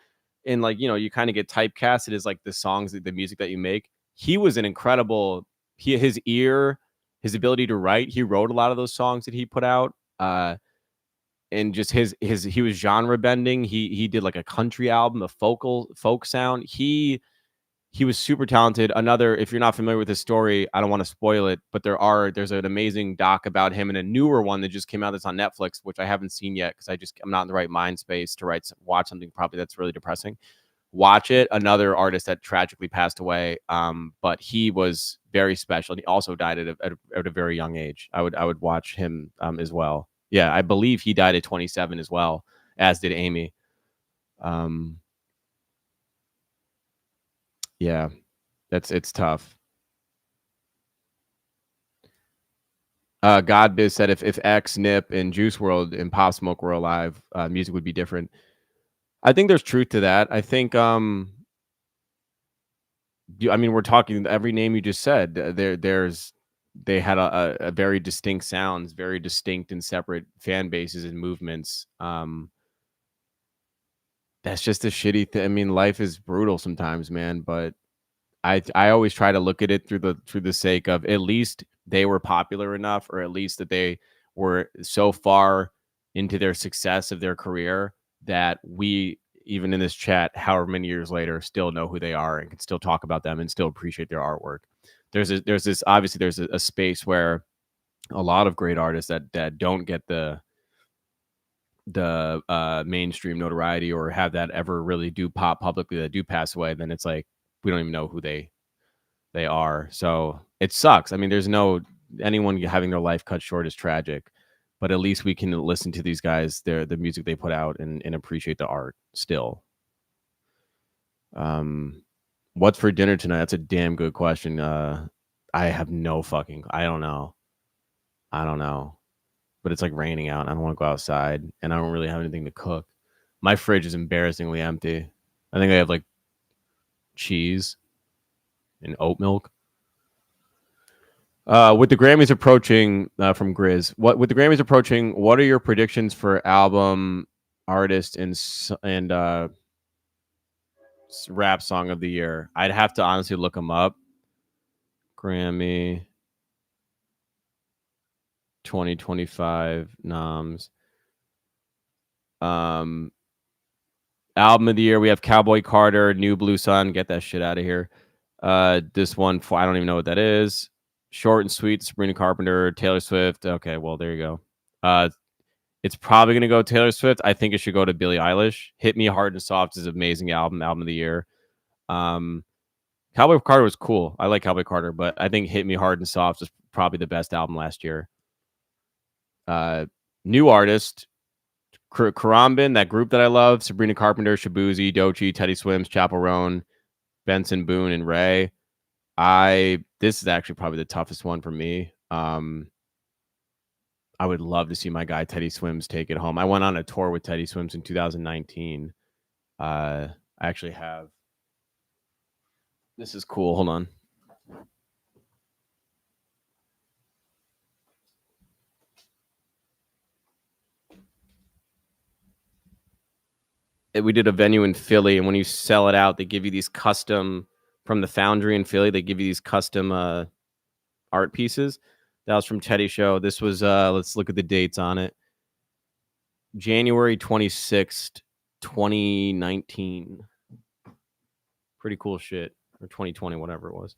And like, you kind of get typecasted as like the songs, the music that you make. He was an incredible, his ear, his ability to write. He wrote a lot of those songs that he put out. And just he was genre bending. He did like a country album, a folk sound. He was super talented. Another, if you're not familiar with his story, I don't want to spoil it, but there's an amazing doc about him and a newer one that just came out that's on Netflix, which I haven't seen yet because I'm not in the right mind space to watch something probably that's really depressing. Watch it. Another artist that tragically passed away, but he was very special. And he also died at a very young age. I would watch him as well. Yeah, I believe he died at 27 as well, as did Amy. Yeah, it's tough. Godbiz said if X, Nip, and Juice World and Pop Smoke were alive, music would be different. I think there's truth to that. I think I mean, we're talking every name you just said. They had a very distinct sounds, very distinct and separate fan bases and movements. That's just a shitty thing. I mean, life is brutal sometimes, man. But I always try to look at it through the sake of at least they were popular enough, or at least that they were so far into their success of their career that we, even in this chat, however many years later, still know who they are and can still talk about them and still appreciate their artwork. There's this obviously there's a space where a lot of great artists that don't get the mainstream notoriety or have that ever really do pop publicly, that do pass away, then it's like we don't even know who they are. So it sucks. I mean, there's no anyone having their life cut short is tragic, but at least we can listen to these guys, the music they put out, and appreciate the art still. What's for dinner tonight? That's a damn good question. I have no fucking. I don't know. But it's like raining out. And I don't want to go outside, and I don't really have anything to cook. My fridge is embarrassingly empty. I think I have like cheese and oat milk. With the Grammys approaching, from Grizz, with the Grammys approaching, what are your predictions for album, artist, and rap song of the year? I'd have to honestly look them up. Grammy 2025 noms. Album of the year, we have Cowboy Carter, New Blue Sun. Get that shit out of here. This one, I don't even know what that is. Short and Sweet, Sabrina Carpenter, Taylor Swift. Okay, well, there you go. It's probably going to go Taylor Swift. I think it should go to Billie Eilish. Hit Me Hard and Soft is an amazing album of the year. Cowboy Carter was cool. I like Cowboy Carter, but I think Hit Me Hard and Soft is probably the best album last year. New artist, Karambin, that group that I love, Sabrina Carpenter, Shabuzi, Doechii, Teddy Swims, Chappell Roan, Benson Boone, and Ray. This is actually probably the toughest one for me. I would love to see my guy Teddy Swims take it home. I went on a tour with Teddy Swims in 2019. I actually have. This is cool. Hold on. We did a venue in Philly, and when you sell it out, they give you these custom from the foundry in Philly. They give you these custom art pieces. That was from Teddy's show. This was let's look at the dates on it. January 26th, 2019. Pretty cool shit. Or 2020, whatever it was.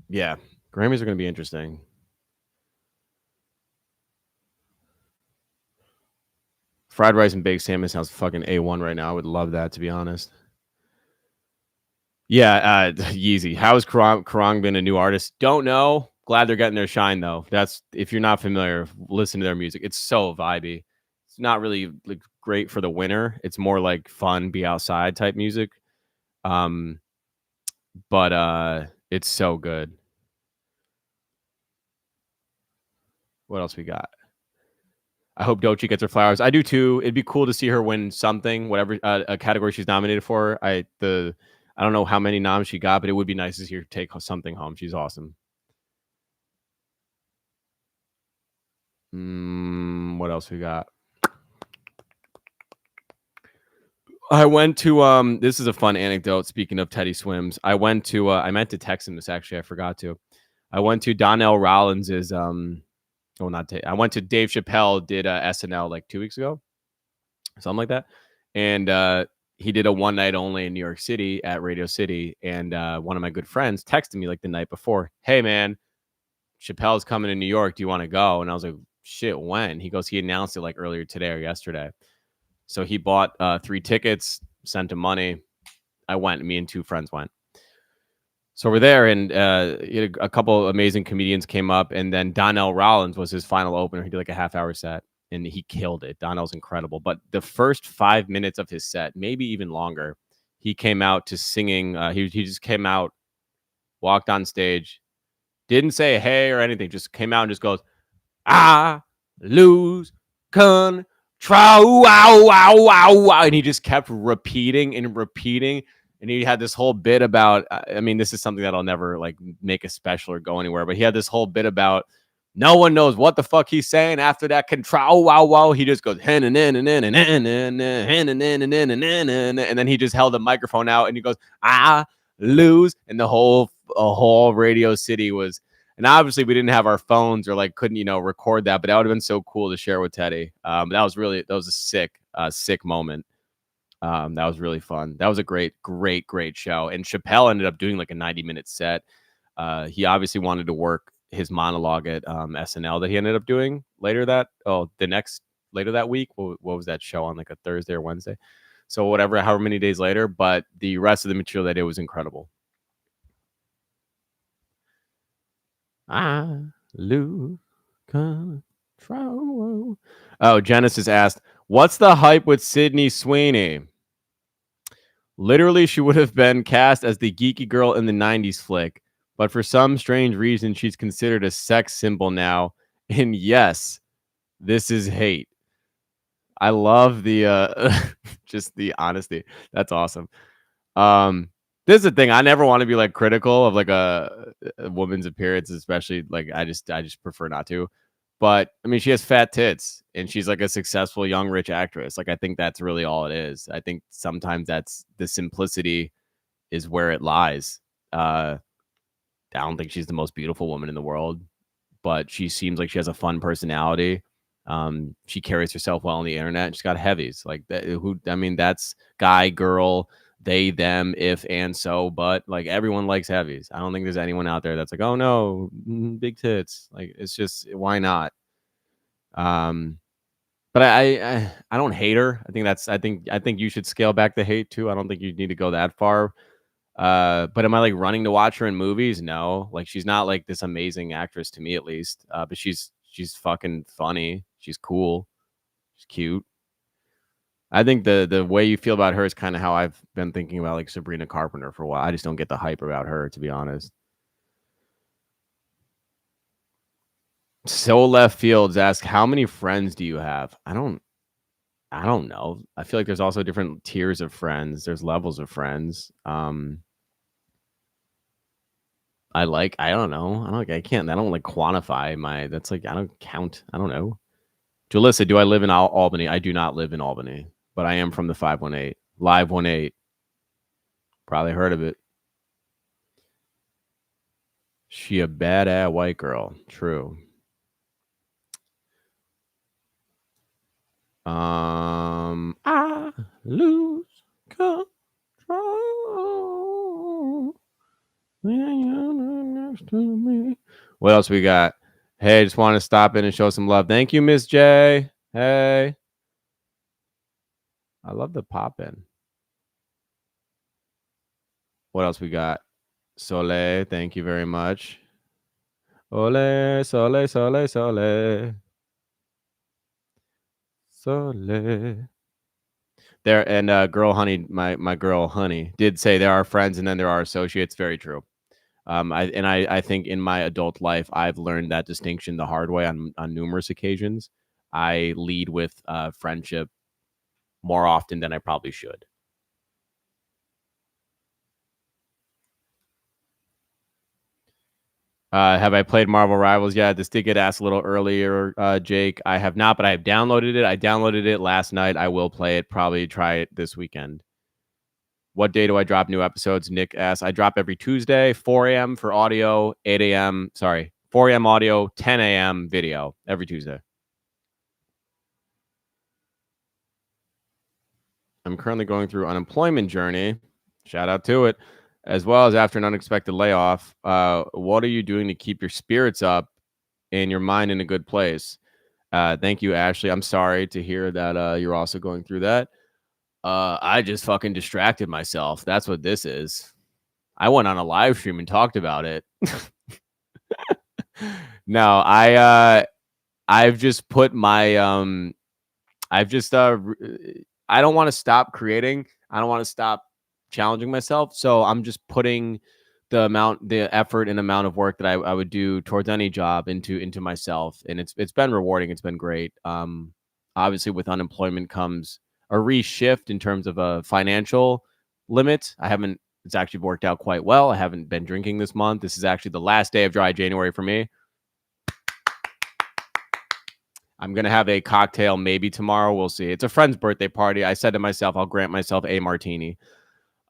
Yeah. Grammys are gonna be interesting. Fried rice and baked salmon sounds fucking A1 right now. I would love that, to be honest. Yeah, Yeezy. How has Karang been a new artist? Don't know. Glad they're getting their shine though. That's if you're not familiar, listen to their music. It's so vibey. It's not really like great for the winter. It's more like fun, be outside type music. Um, but it's so good. What else we got? I hope Doechii gets her flowers. I do too. It'd be cool to see her win something, whatever a category she's nominated for. I don't know how many noms she got, but it would be nice to see her take something home. She's awesome. What else we got? I went to this is a fun anecdote. Speaking of Teddy Swims, I went to I meant to text him this actually. I forgot to. I went to Donnell Rollins's I went to Dave Chappelle did SNL like 2 weeks ago, something like that, and he did a one night only in New York City at Radio City, and one of my good friends texted me like the night before, "Hey man, Chappelle's coming to New York. Do you want to go?" And I was like, "Shit, when?" He goes, "He announced it like earlier today or yesterday." So he bought 3 tickets, sent him money. I went. Me and 2 friends went. So we're there, and a couple amazing comedians came up, and then Donnell Rollins was his final opener. He did like a half-hour set, and he killed it. Donnell's incredible. But the first 5 minutes of his set, maybe even longer, he came out to singing. He just came out, walked on stage, didn't say hey or anything, just came out and just goes, "I lose control." Wow, wow, wow, wow. And he just kept repeating and repeating. And he had this whole bit about, I mean, this is something that I'll never like make a special or go anywhere, but he had this whole bit about no one knows what the fuck he's saying after that control. Wow, wow. He just goes, and then he just held the microphone out and he goes, "I lose." And the whole Radio City was, and obviously we didn't have our phones or like couldn't, record that, but that would have been so cool to share with Teddy. That was a sick moment. That was really fun. That was a great show. And Chappelle ended up doing like a 90-minute set. He obviously wanted to work his monologue at SNL that he ended up doing later that week. What was that show on, like a Thursday or Wednesday? So whatever, however many days later. But the rest of the material that day was incredible. I lose control. Oh, Genesis asked, "What's the hype with Sydney Sweeney?" Literally, she would have been cast as the geeky girl in the 90s flick, but for some strange reason, she's considered a sex symbol now. And yes, this is hate. I love the just the honesty. That's awesome. This is the thing. I never want to be like critical of like a woman's appearance, especially like I just prefer not to. But I mean, she has fat tits and she's like a successful young rich actress. Like I think that's really all it is. I think sometimes that's the simplicity is where it lies. I don't think she's the most beautiful woman in the world, but she seems like she has a fun personality. She carries herself well on the internet. She's got heavies like that. That's guy, girl, they, them, if, and so, but like everyone likes heavies. I don't think there's anyone out there that's like, oh no, big tits. Like it's just why not? But I don't hate her. I think you should scale back the hate too. I don't think you need to go that far. But am I like running to watch her in movies? No, like she's not like this amazing actress to me at least. But she's fucking funny. She's cool. She's cute. I think the way you feel about her is kind of how I've been thinking about like Sabrina Carpenter for a while. I just don't get the hype about her, to be honest. So Left Fields ask, how many friends do you have? I don't I don't know. I feel like there's also different tiers of friends. There's levels of friends. I don't know. I don't like quantify that's like, I don't count. I don't know. Jalissa, do I live in Albany? I do not live in Albany, but I am from the 518. Live 18. Probably heard of it. She a badass white girl. True. I lose control when you're not next to me. What else we got? Hey, just want to stop in and show some love. Thank you, Miss J. Hey, I love the pop in. What else we got? Soleil, thank you very much. Ole, sole, sole, sole. Sole. There and girl honey, my girl honey did say there are friends and then there are associates. Very true. I think in my adult life I've learned that distinction the hard way on numerous occasions. I lead with friendship more often than I probably should. Have I played Marvel Rivals yet? This did get asked a little earlier, Jake. I have not, but I have downloaded it. I downloaded it last night. I will play it, probably try it this weekend. What day do I drop new episodes? Nick asks. I drop every Tuesday, 4 a.m. for audio, 8 a.m. Sorry, 4 a.m. audio, 10 a.m. video every Tuesday. I'm currently going through unemployment journey. Shout out to it. As well as after an unexpected layoff. What are you doing to keep your spirits up and your mind in a good place? Thank you, Ashley. I'm sorry to hear that you're also going through that. I just fucking distracted myself. That's what this is. I went on a live stream and talked about it. No, I've just put my I've just I don't want to stop creating. I don't want to stop challenging myself. So I'm just putting the effort and amount of work that I would do towards any job into myself. And it's been rewarding. It's been great. Obviously with unemployment comes a reshift in terms of a financial limit. It's actually worked out quite well. I haven't been drinking this month. This is actually the last day of dry January for me. I'm going to have a cocktail maybe tomorrow. We'll see. It's a friend's birthday party. I said to myself, I'll grant myself a martini.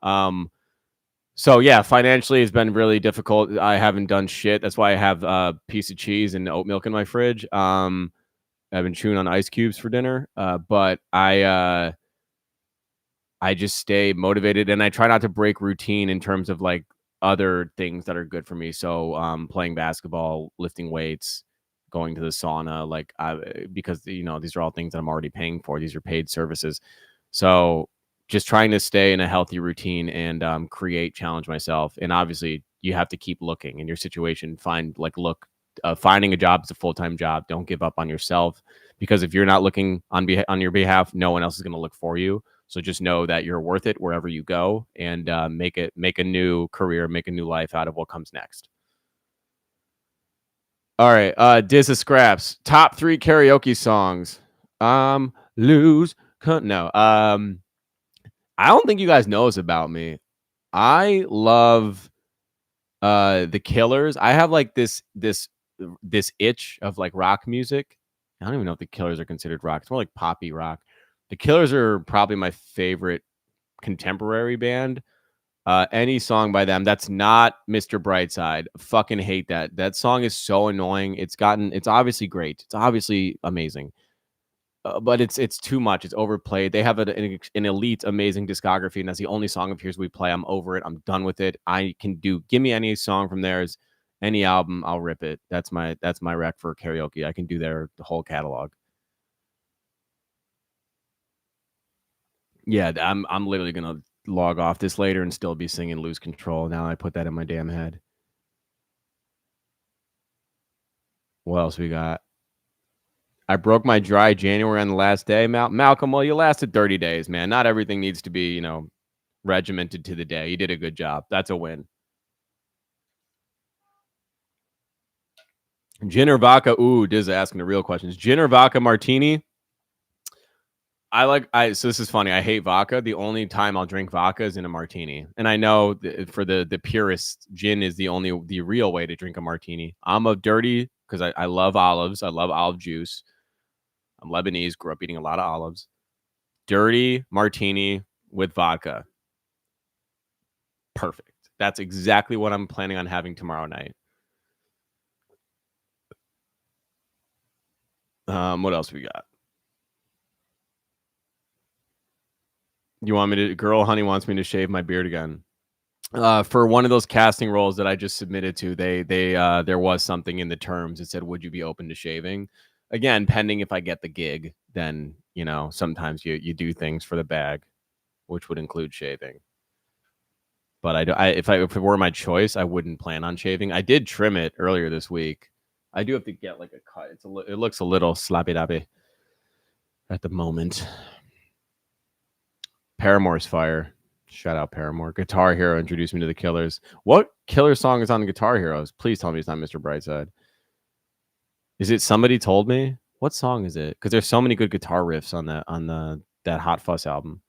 So yeah, financially it's been really difficult. I haven't done shit. That's why I have a piece of cheese and oat milk in my fridge. I've been chewing on ice cubes for dinner. But I just stay motivated and I try not to break routine in terms of like other things that are good for me. So playing basketball, lifting weights, going to the sauna, because these are all things that I'm already paying for. These are paid services. So just trying to stay in a healthy routine and challenge myself. And obviously you have to keep looking in your situation. Finding a job is a full-time job. Don't give up on yourself, because if you're not looking on your behalf, no one else is going to look for you. So just know that you're worth it wherever you go, and make a new career, make a new life out of what comes next. All right. Diz of Scraps. Top 3 karaoke songs. Lose. No. I don't think you guys know this about me. I love the Killers. I have like this itch of like rock music. I don't even know if the Killers are considered rock. It's more like poppy rock. The Killers are probably my favorite contemporary band. Any song by them that's not Mr. Brightside, fucking hate that. That song is so annoying. It's obviously great. It's obviously amazing. But it's too much. It's overplayed. They have an elite, amazing discography, and that's the only song of Here's We Play. I'm over it. I'm done with it. Give me any song from theirs, any album, I'll rip it. That's my rec for karaoke. I can do the whole catalog. Yeah, I'm literally gonna log off this later and still be singing Lose Control. Now I put that in my damn head. What else we got? I broke my dry January on the last day. Malcolm, well, you lasted 30 days, man. Not everything needs to be, regimented to the day. You did a good job. That's a win. Gin or vodka? Ooh, Diz asking the real questions. Gin or vodka martini? So this is funny. I hate vodka. The only time I'll drink vodka is in a martini. And I know for the purist, gin is the real way to drink a martini. I'm a dirty because I love olives. I love olive juice. I'm Lebanese, grew up eating a lot of olives. Dirty martini with vodka. Perfect. That's exactly what I'm planning on having tomorrow night. What else we got? You want me to? Girl Honey wants me to shave my beard again. For one of those casting roles that I just submitted to, there was something in the terms that said, "Would you be open to shaving?" Again, pending if I get the gig, then sometimes you do things for the bag, which would include shaving. But if it were my choice, I wouldn't plan on shaving. I did trim it earlier this week. I do have to get like a cut. It looks a little slappy dappy at the moment. Paramore's fire. Shout out Paramore. Guitar Hero introduced me to the Killers. What Killer song is on Guitar Heroes? Please tell me it's not Mr. Brightside. Is it Somebody Told Me? What song is it? Because there's so many good guitar riffs on that Hot Fuss album.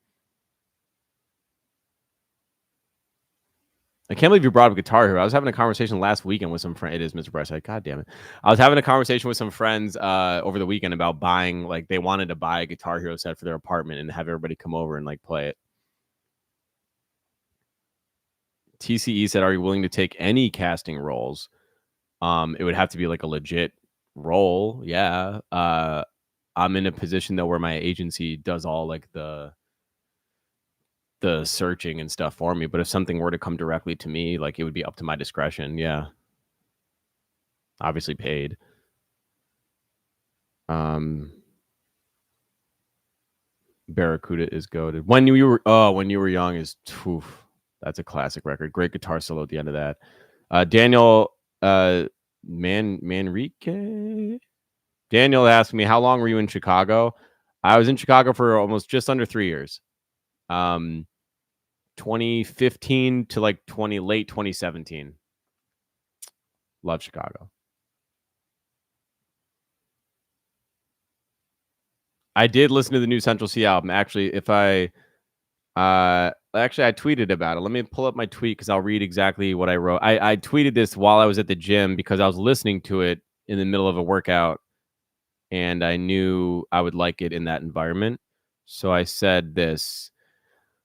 I can't believe you brought up Guitar Hero. I was having a conversation last weekend with some friends. It is Mr. Brightside. God damn it. I was having a conversation with some friends over the weekend about buying, like, they wanted to buy a Guitar Hero set for their apartment and have everybody come over and like play it. TCE said, "Are you willing to take any casting roles?" It would have to be like a legit role. Yeah. I'm in a position though where my agency does all like the searching and stuff for me. But if something were to come directly to me, like it would be up to my discretion. Yeah. Obviously paid. Barracuda is goated. When you were young is oof, that's a classic record. Great guitar solo at the end of that. Daniel Manrique. Daniel asked me, how long were you in Chicago? I was in Chicago for almost just under 3 years. 2015 to like late 2017. Love Chicago. I did listen to the new Central C album. Actually, I tweeted about it. Let me pull up my tweet because I'll read exactly what I wrote. I tweeted this while I was at the gym because I was listening to it in the middle of a workout and I knew I would like it in that environment. So I said this.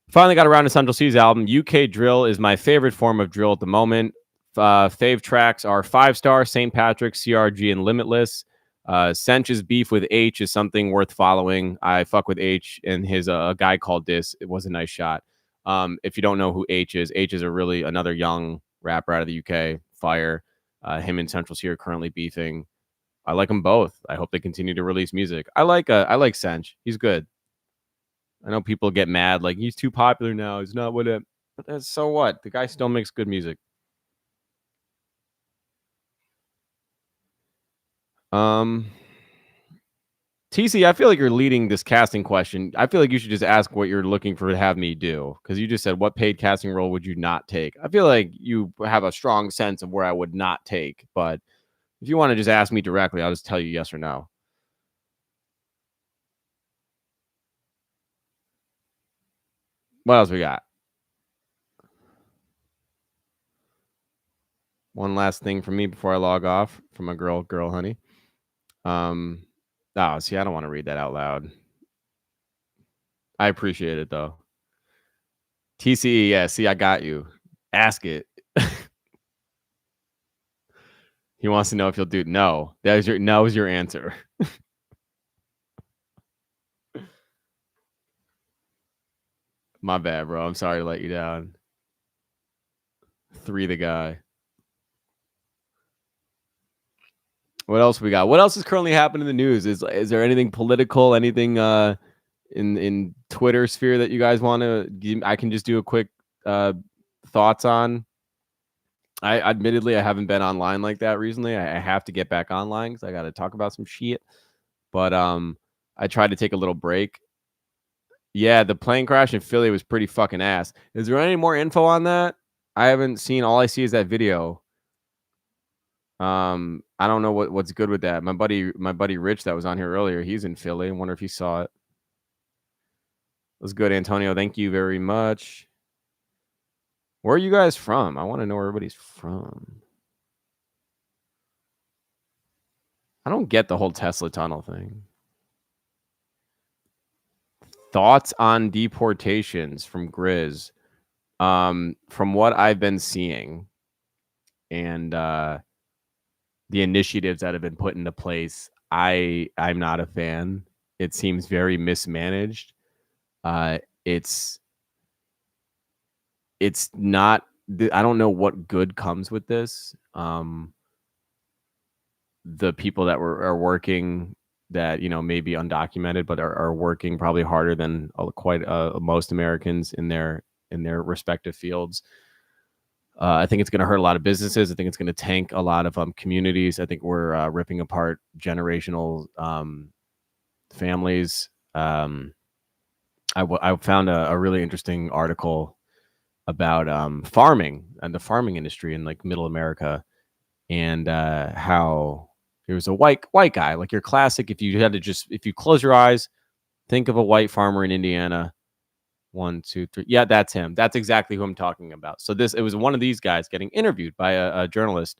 Finally got around to Central C's album. UK drill is my favorite form of drill at the moment. Fave tracks are 5-Star, St. Patrick, CRG, and Limitless. Sench's beef with H is something worth following. I fuck with H and his a guy called This. It was a nice shot. If you don't know who H is another young rapper out of the UK. Fire. Him and Central C are currently beefing. I like them both. I hope they continue to release music. I like Sench. He's good. I know people get mad like he's too popular now. He's not what it. But so what? The guy still makes good music. TC, I feel like you're leading this casting question. I feel like you should just ask what you're looking for to have me do, because you just said, what paid casting role would you not take? I feel like you have a strong sense of where I would not take, but if you want to just ask me directly, I'll just tell you yes or no. What else we got? One last thing from me before I log off from my girl Honey. See, I don't want to read that out loud. I appreciate it though. TCE, yeah. See, I got you. Ask it. He wants to know if you'll do no. That is your answer. My bad, bro. I'm sorry to let you down. 3 the guy. What else we got? What else is currently happening in the news? Is there anything political? Anything in Twitter sphere that you guys want to? I can just do a quick thoughts on. I admittedly I haven't been online like that recently. I have to get back online because I got to talk about some shit. But I tried to take a little break. Yeah, the plane crash in Philly was pretty fucking ass. Is there any more info on that? I haven't seen. All I see is that video. I don't know what's good with that. My buddy Rich that was on here earlier, he's in Philly. I wonder if he saw it. What's good, Antonio? Thank you very much. Where are you guys from? I want to know where everybody's from. I don't get the whole Tesla tunnel thing. Thoughts on deportations from Grizz. From what I've been seeing and the initiatives that have been put into place, I'm not a fan. It seems very mismanaged. It's not. I don't know what good comes with this. The people that are working that maybe undocumented, but are working probably harder than most Americans in their respective fields. I think it's going to hurt a lot of businesses. I think it's going to tank a lot of communities. I think we're ripping apart generational families. I found a really interesting article about farming and the farming industry in like middle America, and how there was a white guy, like your classic. If you close your eyes, think of a white farmer in Indiana. 1, 2, 3. Yeah, that's him. That's exactly who I'm talking about. So it was one of these guys getting interviewed by a journalist,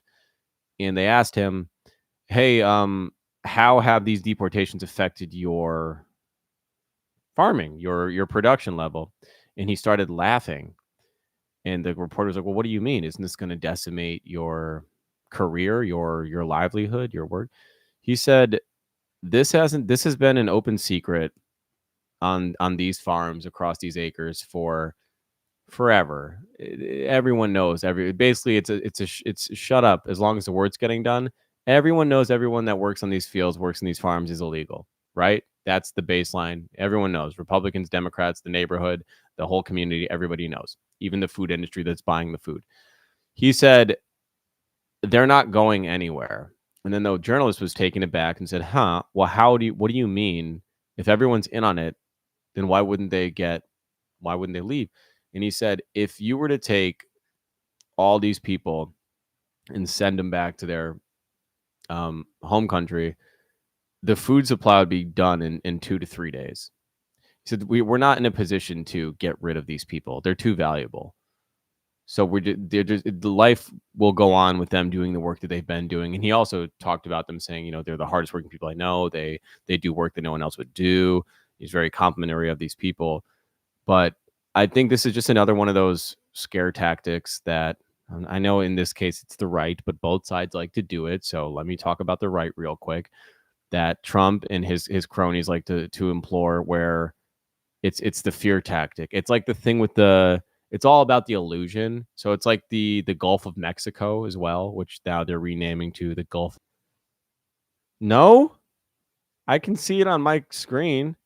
and they asked him, "Hey, how have these deportations affected your farming, your production level?" And he started laughing. And the reporter was like, "Well, what do you mean? Isn't this going to decimate your career, your livelihood, your work?" He said, This has been an open secret on these farms across these acres for forever. Everyone knows. Basically, it's shut up as long as the work's getting done. Everyone knows. Everyone that works on these fields, works in these farms, is illegal, right? That's the baseline. Everyone knows. Republicans, Democrats, the neighborhood, the whole community. Everybody knows. Even the food industry that's buying the food. He said they're not going anywhere. And then the journalist was taken aback and said, "Huh? Well, what do you mean? If everyone's in on it, then why wouldn't they leave?" And he said, if you were to take all these people and send them back to their home country, the food supply would be done in 2 to 3 days. He said, we're not in a position to get rid of these people. They're too valuable. So the life will go on with them doing the work that they've been doing. And he also talked about them saying, they're the hardest working people I know. They do work that no one else would do. He's very complimentary of these people. But I think this is just another one of those scare tactics that I know in this case it's the right, but both sides like to do it. So let me talk about the right real quick. That Trump and his cronies like to implore, where it's the fear tactic. It's like the thing with it's all about the illusion. So it's like the Gulf of Mexico as well, which now they're renaming to the Gulf. No, I can see it on my screen.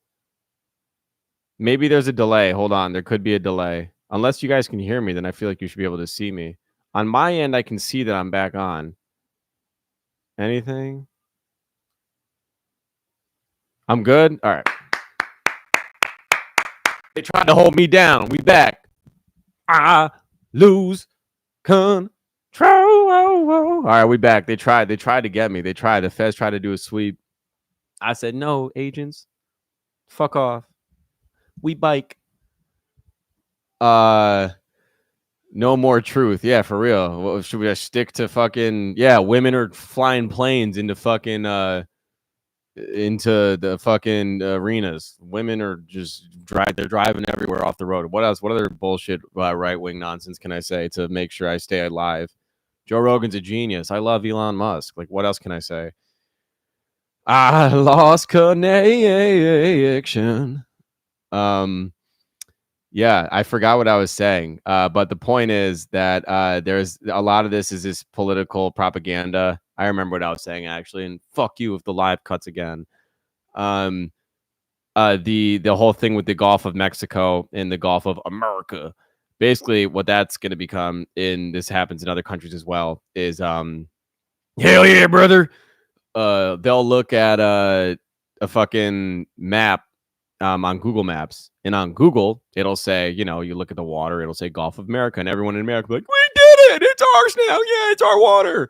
Maybe there's a delay. Hold on. There could be a delay. Unless you guys can hear me, then I feel like you should be able to see me. On my end, I can see that I'm back on. Anything? I'm good? All right. They tried to hold me down. We back. I lose control. All right, we back. They tried to get me. The feds tried to do a sweep. I said, no, agents. Fuck off. We bike. No more truth. Yeah, for real. What, should we just stick to fucking women are flying planes into fucking into the fucking arenas. Women are just they're driving everywhere off the road. What else? What other bullshit right-wing nonsense can I say to make sure I stay alive? Joe Rogan's a genius. I love Elon Musk. Like, what else can I say? I lost connection. Yeah, I forgot what I was saying. But the point is that there's a lot of this is this political propaganda. I remember what I was saying actually, and fuck you if the live cuts again. The whole thing with the Gulf of Mexico and the Gulf of America. Basically, what that's going to become, and this happens in other countries as well, is hell yeah, brother. They'll look at a fucking map on Google Maps, and on Google it'll say, you look at the water, it'll say Gulf of America, and everyone in America will be like, we did it, it's ours now, yeah, it's our water.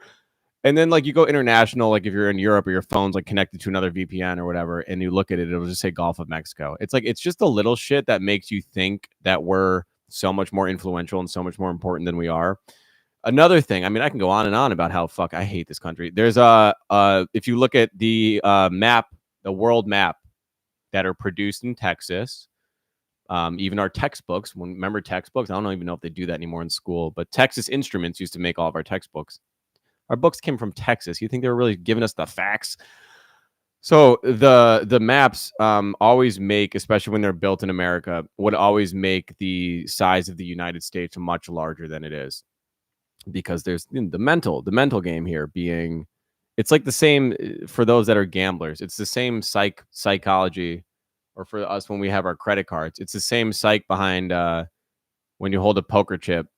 And then like you go international, like if you're in Europe or your phone's like connected to another VPN or whatever, and you look at it, it'll just say Gulf of Mexico. It's like it's just the little shit that makes you think that we're so much more influential and so much more important than we are. Another thing, I mean, I can go on and on about how fuck I hate this country. There's if you look at the map, the world map that are produced in Texas, even our textbooks. Remember textbooks? I don't even know if they do that anymore in school, but Texas Instruments used to make all of our textbooks. Our books came from Texas. You think they were really giving us the facts? So the maps always make, especially when they're built in America, would always make the size of the United States much larger than it is, because there's the mental game here being, it's like the same for those that are gamblers. It's the same psychology, or for us when we have our credit cards, it's the same psych behind when you hold a poker chip.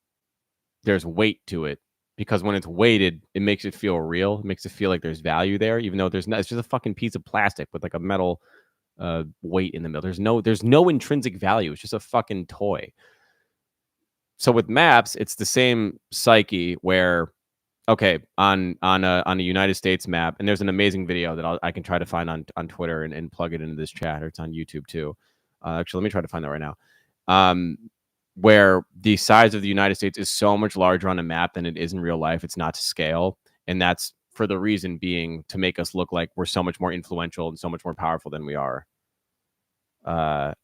There's weight to it, because when it's weighted, it makes it feel real. It makes it feel like there's value there, even though there's not. It's just a fucking piece of plastic with like a metal weight in the middle. There's no intrinsic value. It's just a fucking toy. So with maps, it's the same psyche where, okay, on a United States map, and there's an amazing video that I can try to find on Twitter and plug it into this chat, or it's on YouTube too. Actually, let me try to find that right now. Where the size of the United States is so much larger on a map than it is in real life. It's not to scale, and that's for the reason being to make us look like we're so much more influential and so much more powerful than we are. And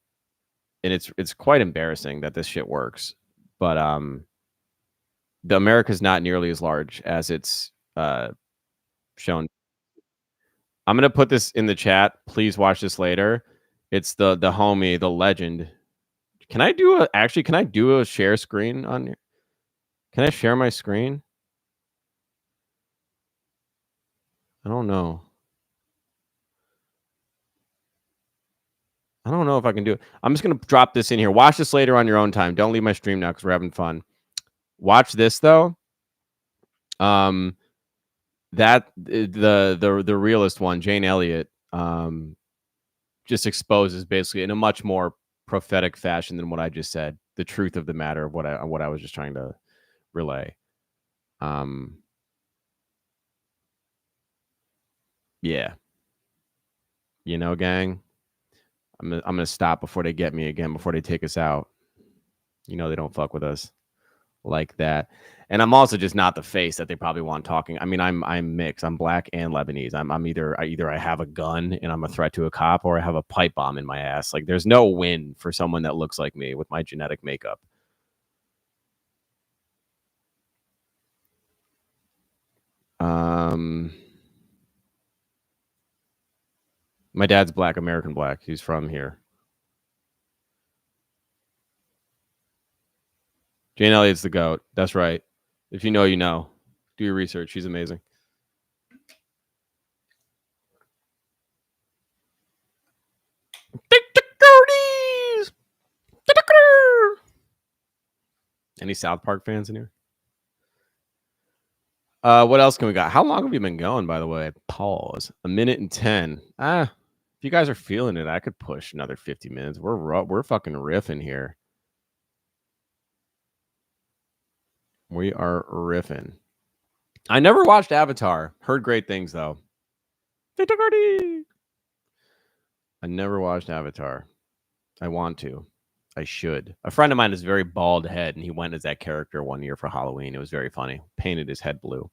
it's quite embarrassing that this shit works, but the America's not nearly as large as it's shown. I'm gonna put this in the chat. Please watch this later. It's the homie, the legend. Can I do a share screen on here? Can I share my screen? I don't know. I don't know if I can do it. I'm just gonna drop this in here. Watch this later on your own time. Don't leave my stream now because we're having fun. Watch this though. That the realist one, Jane Elliott, just exposes basically in a much more prophetic fashion than what I just said, the truth of the matter of what I was just trying to relay. Yeah, you know, gang. I'm gonna stop before they get me again, before they take us out. You know, they don't fuck with us like that. And I'm also just not the face that they probably want talking. I mean, I'm mixed. I'm black and Lebanese. I'm either I have a gun and I'm a threat to a cop, or I have a pipe bomb in my ass. Like, there's no win for someone that looks like me with my genetic makeup. My dad's black, American black. He's from here. Jane Elliott's the GOAT. That's right. If you know, you know. Do your research. She's amazing. Any South Park fans in here? What else can we got? How long have we been going, by the way? Pause. 1 minute and 10. If you guys are feeling it, I could push another 50 minutes. We're fucking riffing here. We are riffing. I never watched Avatar. Heard great things though. I never watched Avatar. I want to. I should. A friend of mine is very bald head, and he went as that character one year for Halloween. It was very funny. Painted his head blue.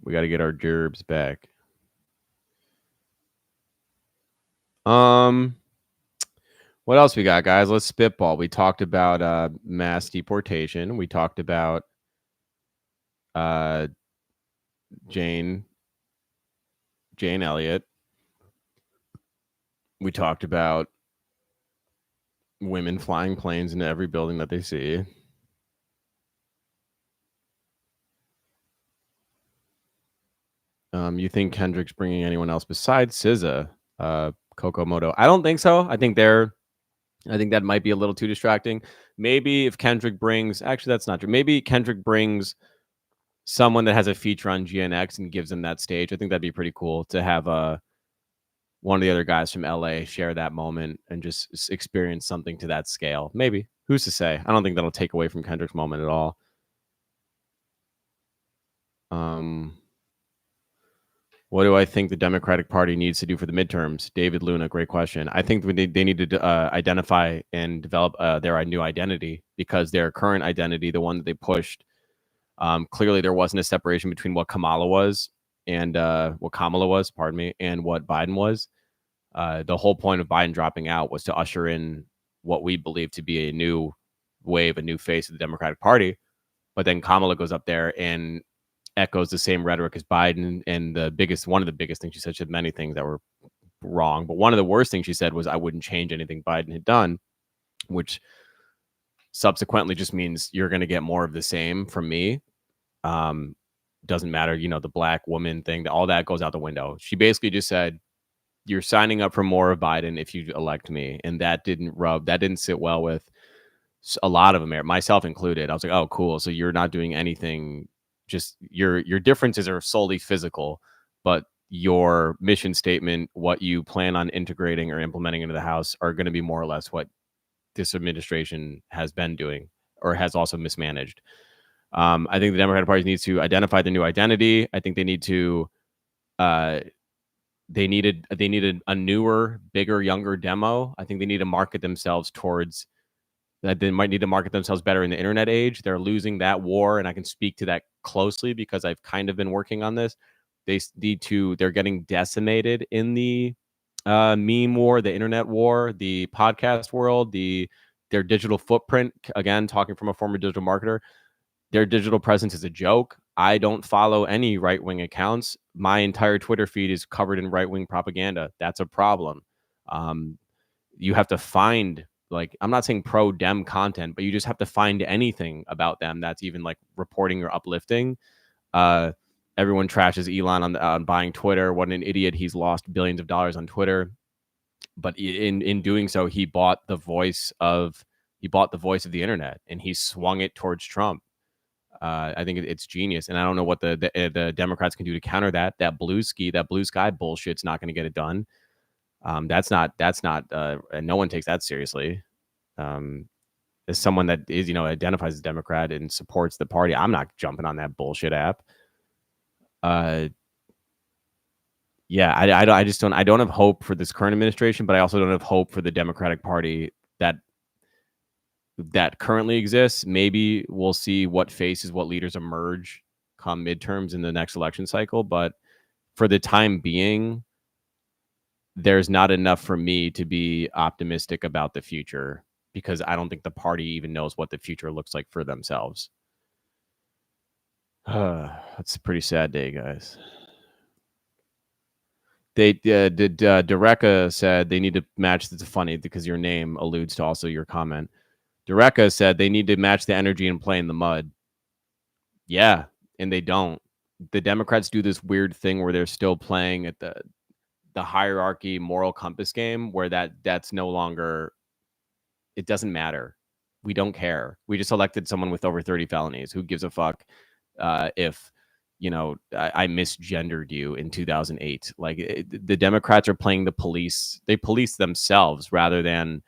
We got to get our gerbs back. What else we got, guys? Let's spitball. We talked about mass deportation. We talked about Jane Elliott. We talked about women flying planes into every building that they see. You think Kendrick's bringing anyone else besides SZA, Kokomoto? I don't think so. I think that might be a little too distracting. Maybe if Kendrick brings, actually, that's not true. Maybe Kendrick brings someone that has a feature on GNX and gives them that stage. I think that'd be pretty cool to have one of the other guys from LA share that moment and just experience something to that scale. Maybe. Who's to say? I don't think that'll take away from Kendrick's moment at all. What do I think the Democratic Party needs to do for the midterms? David Luna, great question. I think they need to identify and develop their new identity, because their current identity, the one that they pushed, clearly there wasn't a separation between what Kamala was and what Biden was. The whole point of Biden dropping out was to usher in what we believe to be a new wave, a new face of the Democratic Party. But then Kamala goes up there and echoes the same rhetoric as Biden. And one of the biggest things she said many things that were wrong, but one of the worst things she said was, I wouldn't change anything Biden had done, which subsequently just means you're going to get more of the same from me. Doesn't matter, the black woman thing, all that goes out the window. She basically just said, you're signing up for more of Biden if you elect me. And that didn't sit well with a lot of America, myself included. I was like, oh, cool. So you're not doing anything. Just your differences are solely physical, but your mission statement, what you plan on integrating or implementing into the House, are going to be more or less what this administration has been doing or has also mismanaged. I think the Democratic Party needs to identify the new identity. I think they need to they needed a newer, bigger, younger demo. I think they need to market themselves towards that. They might need to market themselves better in the internet age. They're losing that war, and I can speak to that closely because I've kind of been working on this. They're getting decimated in the meme war, the internet war, the podcast world, their digital footprint. Again, talking from a former digital marketer, their digital presence is a joke. I don't follow any right-wing accounts. My entire Twitter feed is covered in right-wing propaganda. That's a problem. You have to find, I'm not saying pro-Dem content, but you just have to find anything about them that's even reporting or uplifting. Everyone trashes Elon on buying Twitter. What an idiot. He's lost billions of dollars on Twitter. But in doing so, he bought the voice of the internet, and he swung it towards Trump. I think it's genius, and I don't know what the Democrats can do to counter that. That blue sky bullshit's not going to get it done. That's not. And no one takes that seriously. As someone that is, identifies as Democrat and supports the party, I'm not jumping on that bullshit app. Yeah, I just don't. I don't have hope for this current administration, but I also don't have hope for the Democratic Party that currently exists. Maybe we'll see what leaders emerge come midterms in the next election cycle. But for the time being, there's not enough for me to be optimistic about the future, because I don't think the party even knows what the future looks like for themselves. That's a pretty sad day, guys. Dereka said they need to match. It's funny because your name alludes to also your comment. Dereka said they need to match the energy and play in the mud. Yeah, and they don't. The Democrats do this weird thing where they're still playing at the hierarchy moral compass game, where that's no longer. It doesn't matter. We don't care. We just elected someone with over 30 felonies. Who gives a fuck if I misgendered you in 2008? The Democrats are playing the police. They police themselves rather than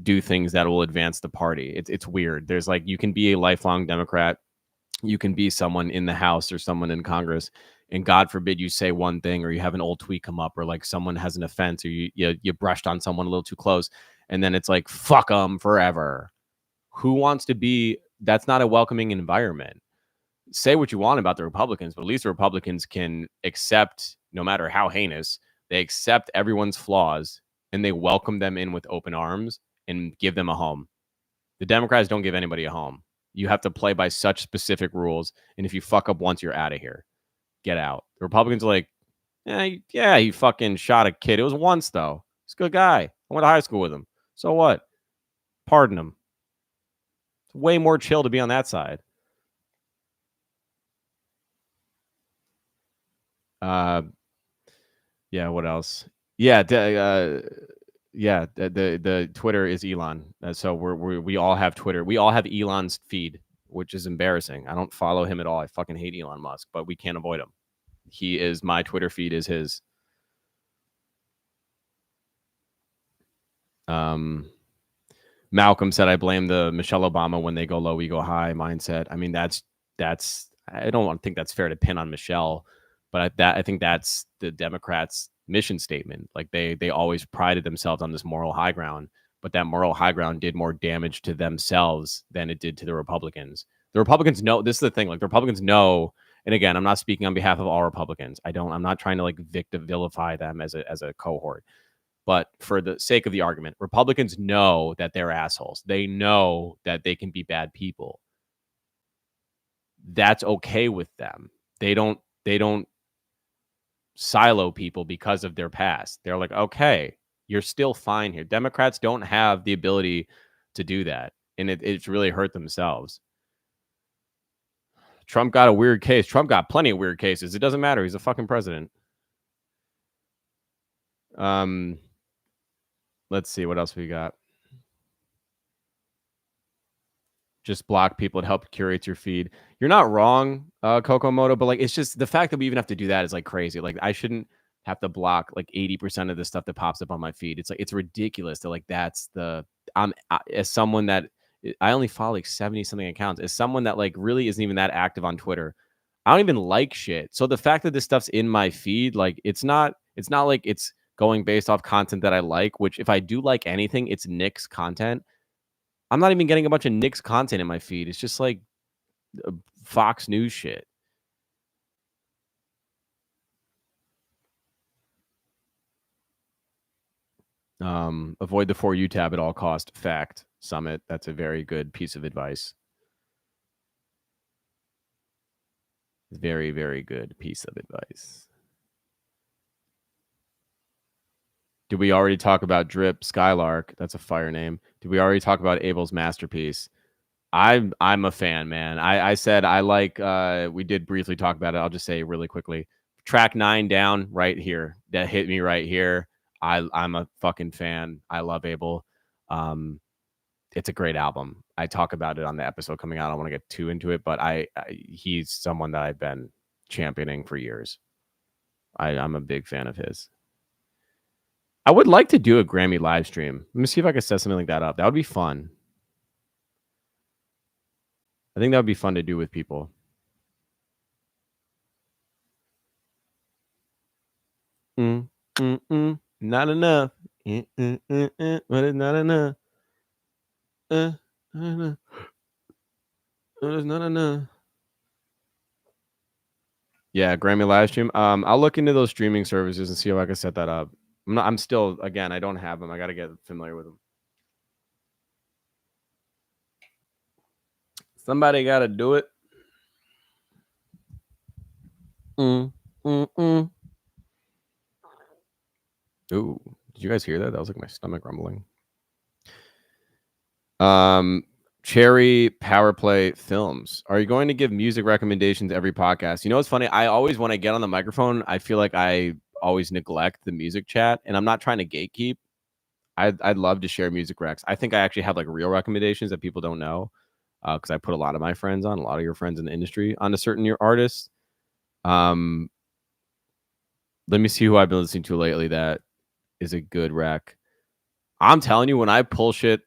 do things that will advance the party. It's weird. There's you can be a lifelong Democrat, you can be someone in the House or someone in Congress, and God forbid you say one thing, or you have an old tweet come up, or someone has an offense, or you brushed on someone a little too close, and then it's fuck them forever. Who wants to be? That's not a welcoming environment. Say what you want about the Republicans, but at least the Republicans can accept, no matter how heinous, they accept everyone's flaws and they welcome them in with open arms and give them a home. The Democrats don't give anybody a home. You have to play by such specific rules, and if you fuck up once, you're out of here. Get out. The Republicans are yeah, he fucking shot a kid. It was once, though. He's a good guy. I went to high school with him. So what? Pardon him. It's way more chill to be on that side. Yeah, what else? Yeah, the Twitter is Elon. So we all have Twitter. We all have Elon's feed, which is embarrassing. I don't follow him at all. I fucking hate Elon Musk, but we can't avoid him. My Twitter feed is his. Malcolm said, I blame the Michelle Obama when they go low, we go high mindset. I mean, that's I don't think that's fair to pin on Michelle, but I think that's the Democrats' mission statement. Like they always prided themselves on this moral high ground, but that moral high ground did more damage to themselves than it did to the Republicans. The Republicans know, this is the thing, like the Republicans know, and again, I'm not speaking on behalf of all Republicans. I'm not trying to like vilify them as a cohort. But for the sake of the argument, Republicans know that they're assholes. They know that they can be bad people. That's okay with them. They don't silo people because of their past. They're like, okay, you're still fine here. Democrats don't have the ability to do that. And it's really hurt themselves. Trump got a weird case. Trump got plenty of weird cases. It doesn't matter. He's a fucking president. Let's see what else we got. Just block people. It help curate your feed. You're not wrong, Kokomoto, but like it's just the fact that we even have to do that is like crazy. Like I shouldn't have to block like 80% of the stuff that pops up on my feed. It's like it's ridiculous that like that's the as someone that I only follow like 70 something accounts, as someone that like really isn't even that active on Twitter. I don't even like shit. So the fact that this stuff's in my feed, like it's not like it's going based off content that I like, which if I do like anything, it's Nick's content. I'm not even getting a bunch of Nick's content in my feed. It's just like Fox News shit. Avoid the For You tab at all cost. Fact. Summit. That's a very good piece of advice. Very, very good piece of advice. Did we already talk about Drip Skylark? That's a fire name. Did we already talk about Abel's masterpiece? I'm a fan, man. I said I like we did briefly talk about it. I'll just say really quickly. Track 9 down right here. That hit me right here. I'm a fucking fan. I love Abel. It's a great album. I talk about it on the episode coming out. I don't want to get too into it, but he's someone that I've been championing for years. I'm a big fan of his. I would like to do a Grammy live stream. Let me see if I can set something like that up. That would be fun. I think that would be fun to do with people. Not enough. But it's not enough. Not enough. It's not enough. Yeah, Grammy live stream. I'll look into those streaming services and see if I can set that up. I'm still, again, I don't have them. I got to get familiar with them. Somebody got to do it. Ooh, did you guys hear that? That was like my stomach rumbling. Cherry Power Play Films. Are you going to give music recommendations every podcast? You know what's funny? I always, when I get on the microphone, I feel like I always neglect the music chat, and I'm not trying to gatekeep. I'd love to share music recs. I think I actually have like real recommendations that people don't know, because I put a lot of my friends on, a lot of your friends in the industry on a certain artist. Let me see who I've been listening to lately that is a good rec. I'm telling you, when I pull shit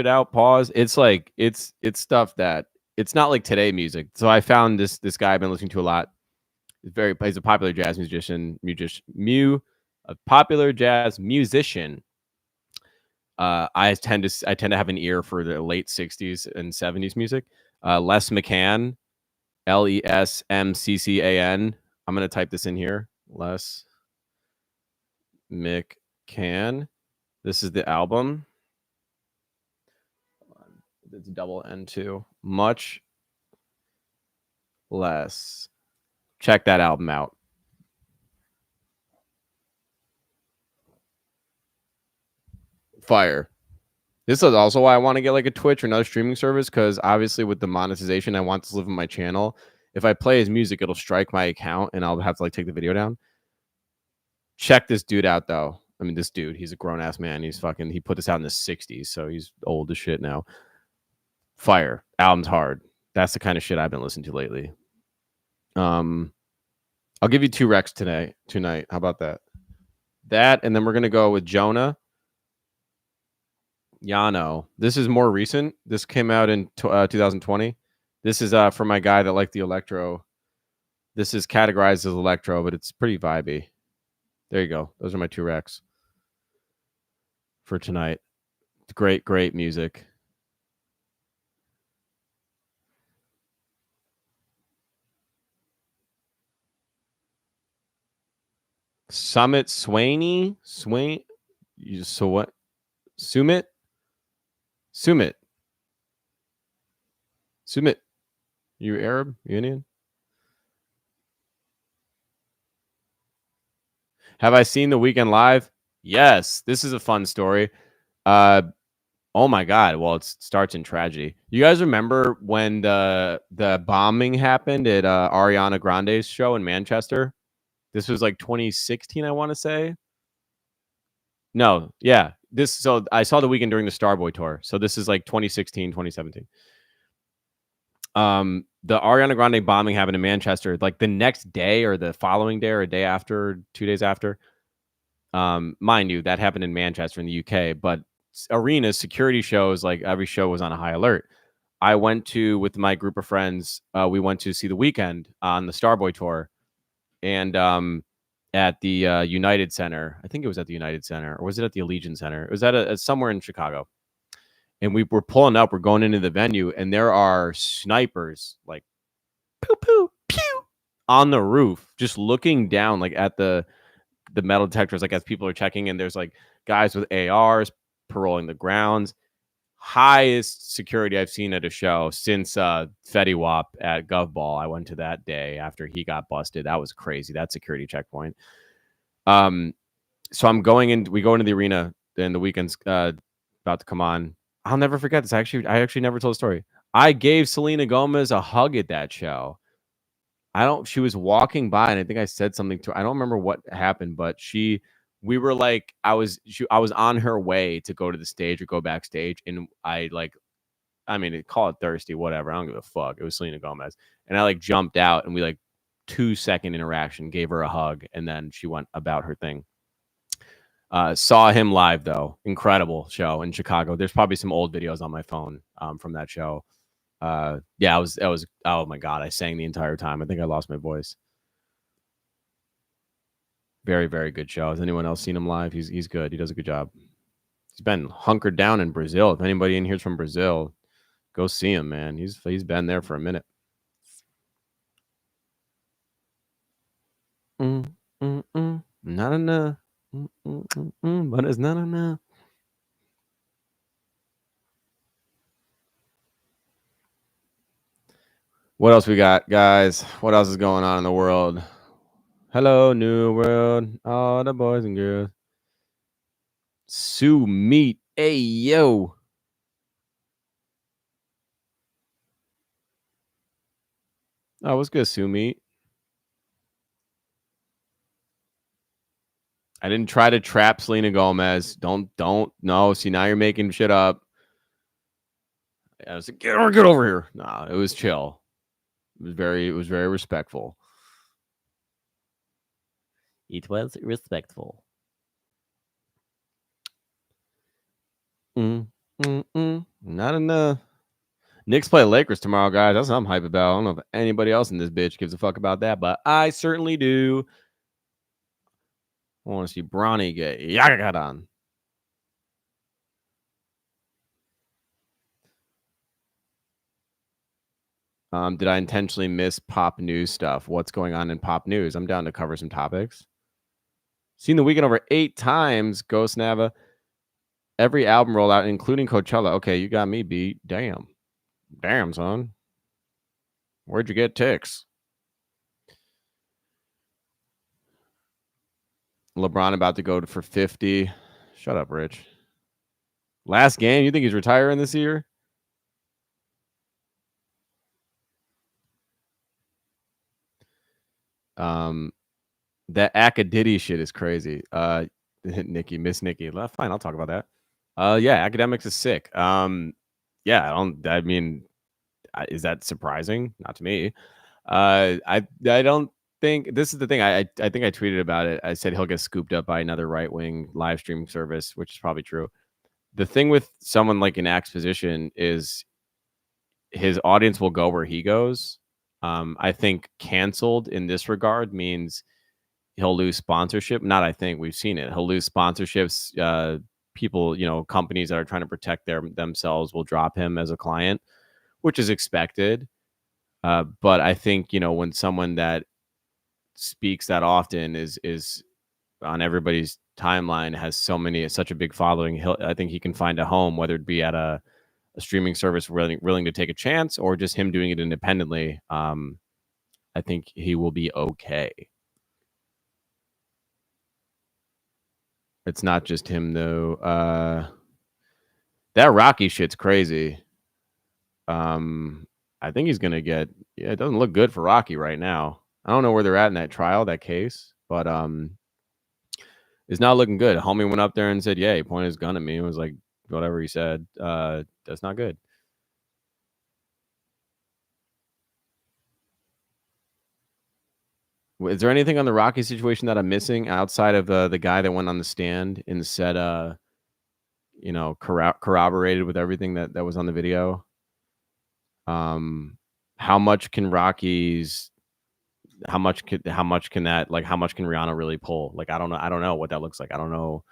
out, pause. It's like it's stuff that it's not like today music. So I found this guy I've been listening to a lot. He's a popular jazz musician. A popular jazz musician. I tend to have an ear for the late 60s and 70s music. Les McCann, LESMCCAN. I'm gonna type this in here. Les McCann. This is the album. It's double N2. Much less. Check that album out. Fire. This is also why I want to get like a Twitch or another streaming service, because obviously with the monetization, I want this to live in my channel. If I play his music, it'll strike my account and I'll have to like take the video down. Check this dude out though. I mean, this dude, he's a grown ass man. He put this out in the 60s, so he's old as shit now. Fire. Album's hard. That's the kind of shit I've been listening to lately. I'll give you 2 recs tonight. How about that? And then we're gonna go with Jonah. Yano. This is more recent. This came out in 2020. This is for my guy that liked the electro. This is categorized as electro, but it's pretty vibey. There you go. Those are my 2 recs for tonight. Great, great music. Summit Swainy? Swain? So what? Sumit? Sumit. Sumit. You Arab? You Indian? Have I seen The Weeknd live? Yes. This is a fun story. Oh my God. Well, it starts in tragedy. You guys remember when the bombing happened at Ariana Grande's show in Manchester? This was like 2016, I want to say. No, yeah. So I saw The Weeknd during the Starboy tour. So this is like 2016, 2017. The Ariana Grande bombing happened in Manchester like the next day or the following day or a day after, 2 days after. Mind you, that happened in Manchester in the UK, but arenas, security shows, like every show was on a high alert. I went to, with my group of friends, we went to see The Weeknd on the Starboy tour, and at the United Center. I think it was at the United Center, or was it at the Allegiant Center? It was at somewhere in Chicago. And we were pulling up, we're going into the venue, and there are snipers like poo poo pew on the roof, just looking down like at the metal detectors, like as people are checking in. There's like guys with ARs paroling the grounds. Highest security I've seen at a show since Fetty Wap at Gov Ball. I went to that day after he got busted. That was crazy. That security checkpoint. So I'm going in. We go into the arena, and The Weeknd's about to come on. I'll never forget this. I actually never told the story. I gave Selena Gomez a hug at that show. She was walking by, and I think I said something to her. I don't remember what happened, but we were like, I was on her way to go to the stage or go backstage, and call it thirsty, whatever. I don't give a fuck. It was Selena Gomez, and I like jumped out, and we like 2-second interaction, gave her a hug, and then she went about her thing. Saw him live though. Incredible show in Chicago. There's probably some old videos on my phone from that show. Yeah, I was oh my God, I sang the entire time. I think I lost my voice. Very, very good show. Has anyone else seen him live? He's good. He does a good job. He's been hunkered down in Brazil. If anybody in here's from Brazil, go see him, man. He's been there for a minute. Not enough. But it's not enough. What else we got, guys? What else is going on in the world? Hello, new world. All the boys and girls. Sue Meat. Hey, yo. Oh, what's good, Sue Meat? I didn't try to trap Selena Gomez. Don't. No, see, now you're making shit up. I was like, get over here. Nah, it was chill. It was very respectful. It was respectful. Not enough. Knicks play Lakers tomorrow, guys. That's what I'm hype about. I don't know if anybody else in this bitch gives a fuck about that, but I certainly do. I want to see Bronny get Yagadan. Did I intentionally miss pop news stuff? What's going on in pop news? I'm down to cover some topics. Seen The Weeknd over 8 times. Ghost Nava. Every album rollout, including Coachella. Okay, you got me beat. Damn, son. Where'd you get ticks? LeBron about to go for 50. Shut up, Rich. Last game. You think he's retiring this year? That Acadiddy shit is crazy. Miss Nikki. Fine, I'll talk about that. Yeah, academics is sick. Yeah, is that surprising? Not to me. I don't think this is the thing. I think I tweeted about it. I said he'll get scooped up by another right wing live stream service, which is probably true. the thing with someone like an Axe position is his audience will go where he goes. I think canceled in this regard means he'll lose sponsorship. Not, I think we've seen it. He'll lose sponsorships. People, companies that are trying to protect themselves will drop him as a client, which is expected. But I think, when someone that speaks that often is on everybody's timeline, has such a big following, I think he can find a home, whether it be at a streaming service willing to take a chance or just him doing it independently. I think he will be okay. It's not just him though. That Rocky shit's crazy. I think he's gonna get. Yeah, it doesn't look good for Rocky right now. I don't know where they're at in that trial, that case, but it's not looking good. Homie went up there and said, "Yeah," he pointed his gun at me and was like, "Whatever he said, that's not good." Is there anything on the Rocky situation that I'm missing outside of the guy that went on the stand and said, corroborated with everything that was on the video? How much can how much can that, like, how much can Rihanna really pull? Like, I don't know what that looks like. I don't know.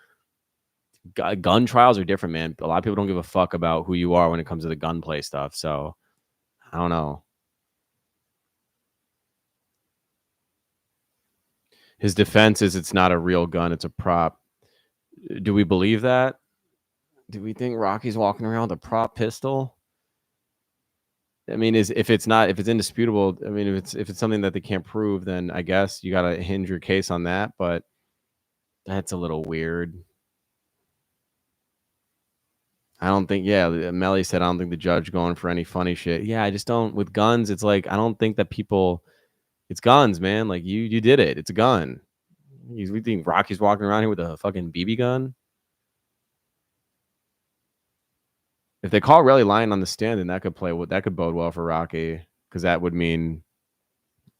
Gun trials are different, man. A lot of people don't give a fuck about who you are when it comes to the gunplay stuff. So I don't know. His defense is it's not a real gun, it's a prop. Do we believe that? Do we think Rocky's walking around with a prop pistol? I mean, if it's indisputable, I mean, if it's something that they can't prove, then I guess you got to hinge your case on that. But that's a little weird. I don't think. Yeah, Melly said I don't think the judge going for any funny shit. Yeah, I just don't. With guns, it's like I don't think that people. It's guns, man. Like you did it. It's a gun. We think Rocky's walking around here with a fucking BB gun. If they call Relly lying on the stand, then that could bode well for Rocky, because that would mean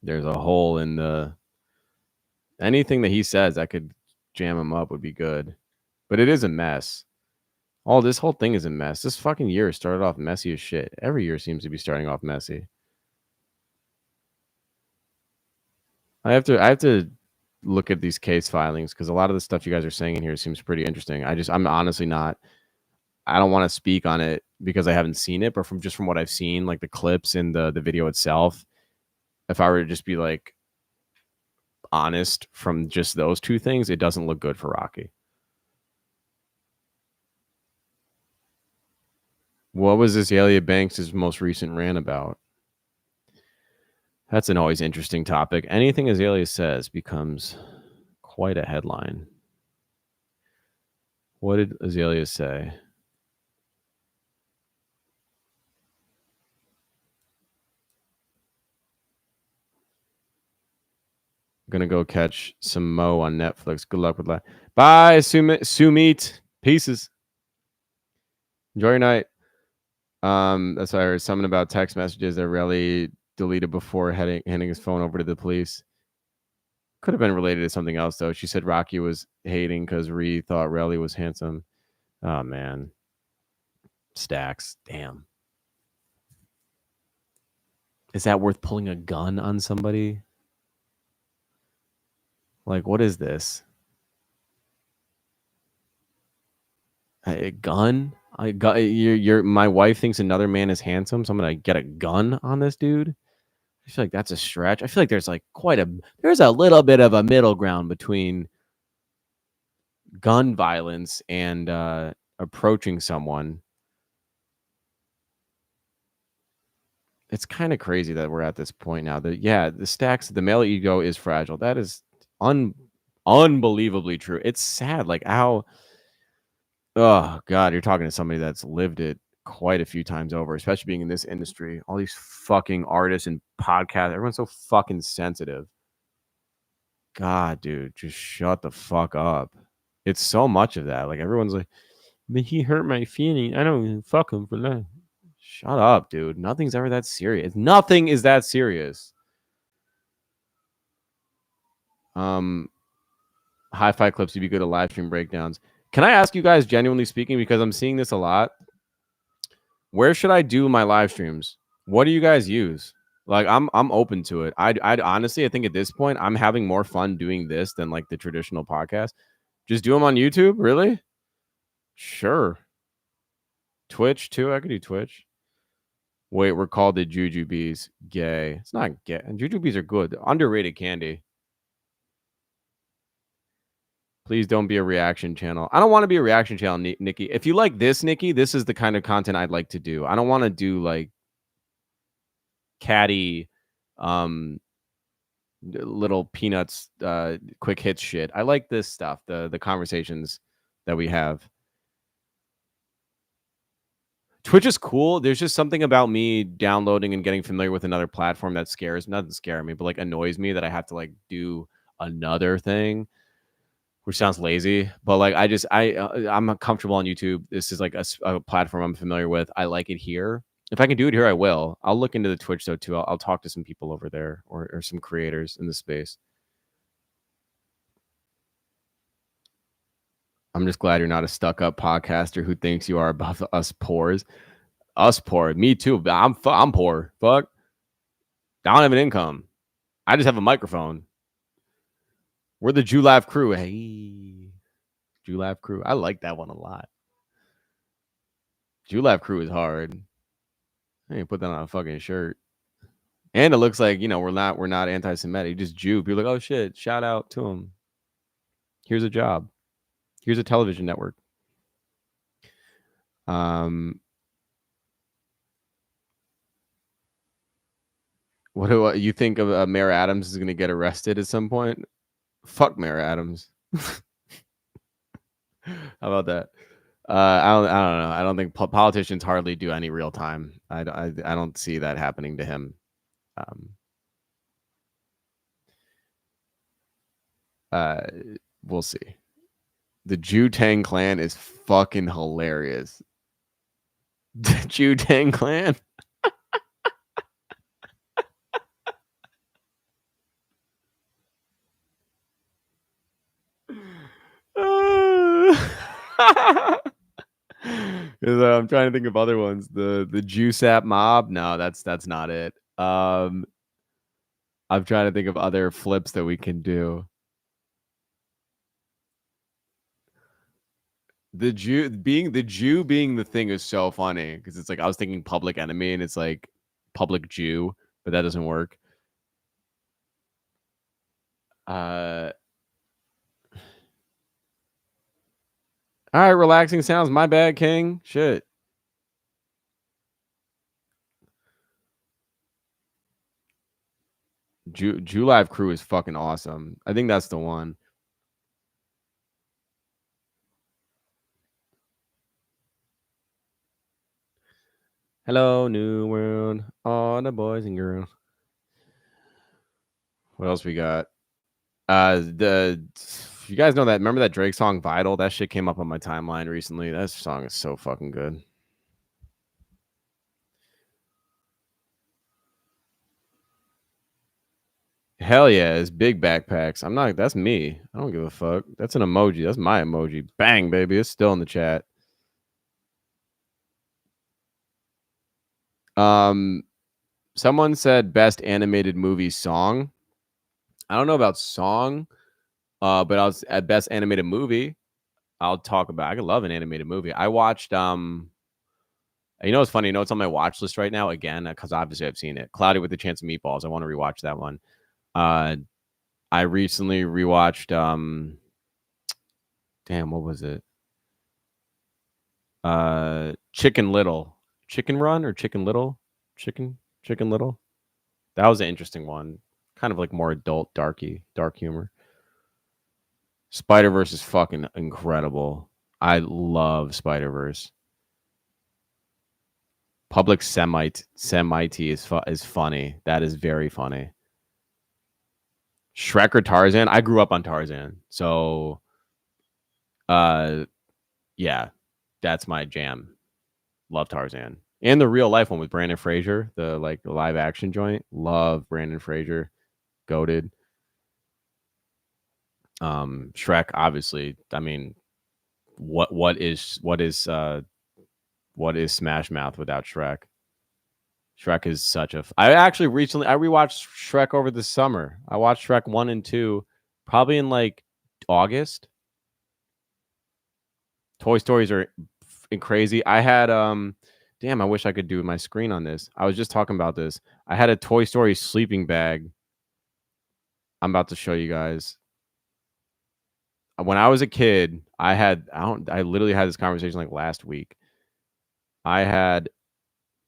there's a hole in the anything that he says that could jam him up would be good. But it is a mess. This whole thing is a mess. This fucking year started off messy as shit. Every year seems to be starting off messy. I have to look at these case filings because a lot of the stuff you guys are saying in here seems pretty interesting. I'm honestly not. I don't want to speak on it because I haven't seen it, but from what I've seen, like the clips and the video itself, if I were to just be like honest from just those two things, it doesn't look good for Rocky. What was Azalea Banks' most recent rant about? That's an always interesting topic. Anything Azalea says becomes quite a headline. What did Azalea say? I'm gonna go catch some Mo on Netflix. Good luck with that. Bye, Sumit. Pieces. Enjoy your night. That's why I heard something about text messages that Relly deleted before handing his phone over to the police. Could have been related to something else though. She said Rocky was hating because Ree thought Relly was handsome. Oh man. Stacks. Damn. Is that worth pulling a gun on somebody? Like, what is this? A gun? My wife thinks another man is handsome, so I'm gonna get a gun on this dude. I feel like that's a stretch. I feel like there's like there's a little bit of a middle ground between gun violence and approaching someone. It's kind of crazy that we're at this point now. The Stacks, the male ego is fragile. That is unbelievably true. It's sad, like how. Oh God, you're talking to somebody that's lived it quite a few times over, especially being in this industry. All these fucking artists and podcasts, everyone's so fucking sensitive. God, dude, just shut the fuck up. It's so much of that. Like everyone's like, but he hurt my feeling. I don't even fuck him for that. Shut up, dude. Nothing's ever that serious. Nothing is that serious. Hi-Fi clips would be good at live stream breakdowns. Can I ask you guys, genuinely speaking, because I'm seeing this a lot, where should I do my live streams? What do you guys use? Like, I'm open to it. I'd honestly, I think at this point, I'm having more fun doing this than like the traditional podcast. Just do them on YouTube, really? Sure. Twitch too. I could do Twitch. Wait, we're called the Jujubes. Gay. It's not gay. Jujubes are good. Underrated candy. Please don't be a reaction channel. I don't want to be a reaction channel, Nikki. If you like this, Nikki, this is the kind of content I'd like to do. I don't want to do like catty, little peanuts, quick hits shit. I like this stuff. The conversations that we have. Twitch is cool. There's just something about me downloading and getting familiar with another platform that doesn't scare me, but like annoys me that I have to like do another thing, which sounds lazy. But like I'm comfortable on YouTube. This is like a platform I'm familiar with. I like it here. If I can do it here, I will. I'll look into the Twitch though too. I'll talk to some people over there or some creators in the space. I'm just glad you're not a stuck-up podcaster who thinks you are above us poors. Us poor. Me too. I'm poor. Fuck. I don't have an income. I just have a microphone. We're the Julab crew. Hey, Julab crew. I like that one a lot. Julab crew is hard. I ain't put that on a fucking shirt. And it looks like, we're not anti-Semitic. Just Jew. People are like, oh shit, shout out to him. Here's a job. Here's a television network. What do you think of Mayor Adams is going to get arrested at some point? Fuck Mayor Adams. How about that? I don't know. I don't think politicians hardly do any real time. I don't see that happening to him. We'll see. The Jew-Tang clan is fucking hilarious. The Jew-Tang clan. I'm trying to think of other ones. The Jew-Sap mob. No, that's not it. I'm trying to think of other flips that we can do. The Jew being the thing is so funny because it's like I was thinking Public Enemy and it's like Public Jew, but that doesn't work. All right, relaxing sounds. My bad, King. Shit. Jew Live Crew is fucking awesome. I think that's the one. Hello, new world, all the boys and girls. What else we got? You guys know that? Remember that Drake song "Vital"? That shit came up on my timeline recently. That song is so fucking good. Hell yeah, it's big backpacks. I'm not. That's me. I don't give a fuck. That's an emoji. That's my emoji. Bang, baby. It's still in the chat. Someone said best animated movie song. I don't know about song, but I was at best animated movie. I'll talk about. I could love an animated movie. I watched. It's funny. It's on my watch list right now again because obviously I've seen it. Cloudy with a Chance of Meatballs. I want to rewatch that one. I recently rewatched. Damn, what was it? Chicken Little, Chicken Run or Chicken Little, Chicken Little. That was an interesting one. Kind of like more adult, dark humor. Spider-Verse is fucking incredible. I love Spider-Verse. Public Semite is funny. That is very funny. Shrek or Tarzan? I grew up on Tarzan, so yeah, that's my jam. Love Tarzan. And the real life one with Brandon Fraser, the like live action joint. Love Brandon Fraser. Goated. Shrek, obviously. I mean, what is Smash Mouth without Shrek? Shrek is such a. I actually recently I rewatched Shrek over the summer. I watched Shrek 1 and 2 probably in like August. Toy Stories are crazy. I had damn, I wish I could do my screen on this. I was just talking about this. I had a Toy Story sleeping bag. I'm about to show you guys. When I was a kid, I literally had this conversation like last week. I had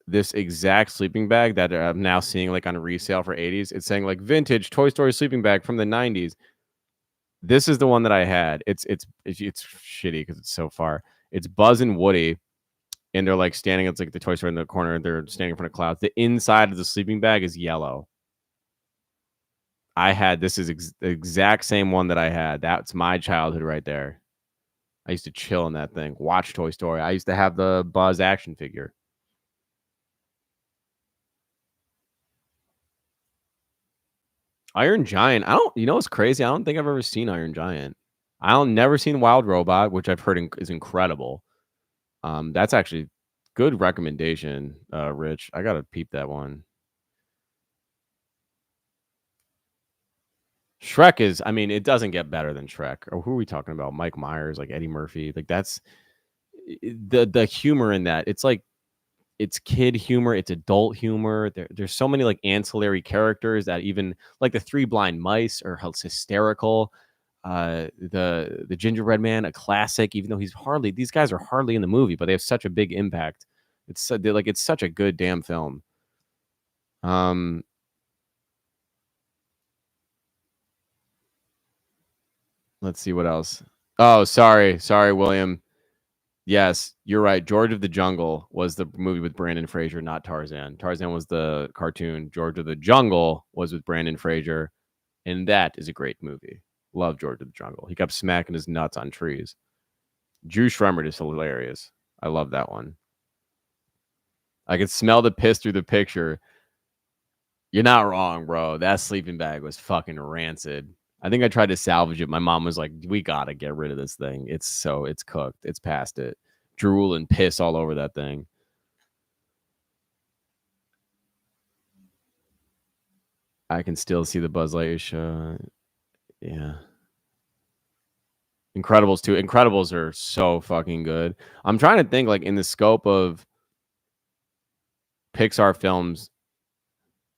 this exact sleeping bag that I'm now seeing like on resale for 80s. It's saying like vintage Toy Story sleeping bag from the 90s. This is the one that I had. It's shitty because it's so far. It's Buzz and Woody, and they're like standing. It's like the Toy Story in the corner. They're standing in front of clouds. The inside of the sleeping bag is yellow. I had this is the exact same one that I had. That's my childhood right there. I used to chill in that thing, watch Toy Story. I used to have the Buzz action figure. Iron Giant. You know what's crazy? I don't think I've ever seen Iron Giant. Never seen Wild Robot, which I've heard is incredible. That's actually good recommendation, Rich. I gotta peep that one. Shrek is, I mean, it doesn't get better than Shrek. Or who are we talking about? Mike Myers, like Eddie Murphy. Like that's the humor in that. It's like it's kid humor, it's adult humor. There's so many like ancillary characters that even like the Three Blind Mice are hysterical. The Gingerbread Man, a classic, even though these guys are hardly in the movie, but they have such a big impact. It's such a good damn film. Um, let's see what else. Oh, sorry, William. Yes, you're right. George of the Jungle was the movie with Brandon Fraser, not Tarzan. Tarzan was the cartoon. George of the Jungle was with Brandon Fraser, and that is a great movie. Love George of the Jungle. He kept smacking his nuts on trees. Drew Schremmert is hilarious. I love that one. I could smell the piss through the picture. You're not wrong, bro. That sleeping bag was fucking rancid. I think I tried to salvage it. My mom was like, "We gotta get rid of this thing. It's cooked. It's past it. Drool and piss all over that thing." I can still see the Buzz Lightyear show. Yeah. Incredibles too. Incredibles are so fucking good. I'm trying to think like in the scope of Pixar films,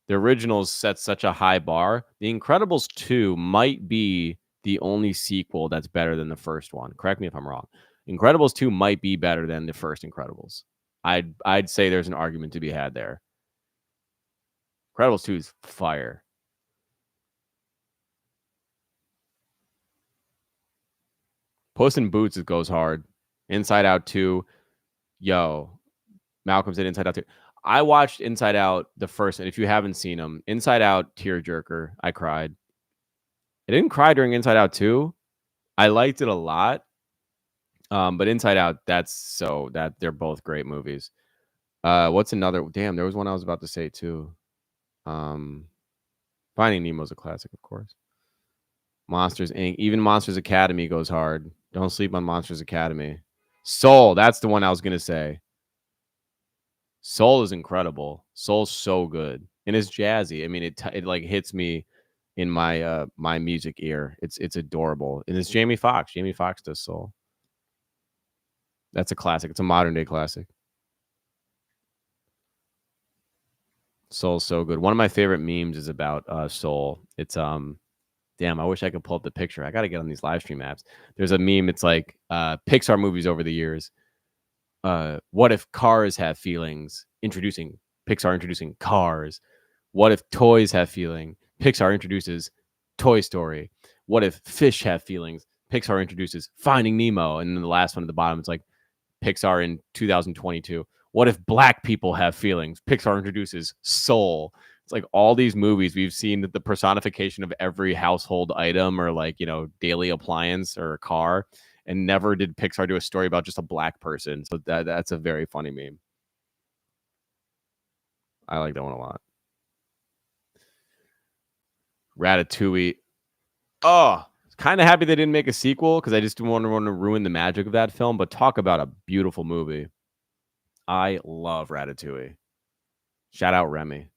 the originals set such a high bar. The Incredibles 2 might be the only sequel that's better than the first one. Correct me if I'm wrong. Incredibles 2 might be better than the first Incredibles. I'd say there's an argument to be had there. Incredibles 2 is fire. Puss in Boots, it goes hard. Inside Out 2, yo, Malcolm's in Inside Out 2. I watched Inside Out the first, and if you haven't seen them, Inside Out, tearjerker. I cried. I didn't cry during Inside Out 2. I liked it a lot. But Inside Out, that they're both great movies. What's another? Damn, there was one I was about to say too. Finding Nemo's a classic, of course. Monsters Inc. Even Monsters Academy goes hard. Don't sleep on Monsters Academy. Soul, that's the one I was gonna say. Soul is incredible. Soul's so good, and it's jazzy. I mean, it like hits me in my my music ear. It's adorable, and it's Jamie Foxx. Jamie Foxx does Soul. That's a classic. It's a modern day classic. Soul's so good. One of my favorite memes is about Soul. It's damn, I wish I could pull up the picture. I gotta get on these live stream apps. There's a meme, it's like Pixar movies over the years. What if cars have feelings? Pixar introducing Cars. What if toys have feeling? Pixar introduces Toy Story. What if fish have feelings? Pixar introduces Finding Nemo. And then the last one at the bottom, it's like Pixar in 2022. What if black people have feelings? Pixar introduces Soul. It's like all these movies we've seen the personification of every household item or like, daily appliance or a car. And never did Pixar do a story about just a black person. So that's a very funny meme. I like that one a lot. Ratatouille. Oh, Kind of happy they didn't make a sequel because I just didn't want to ruin the magic of that film. But talk about a beautiful movie. I love Ratatouille. Shout out Remy.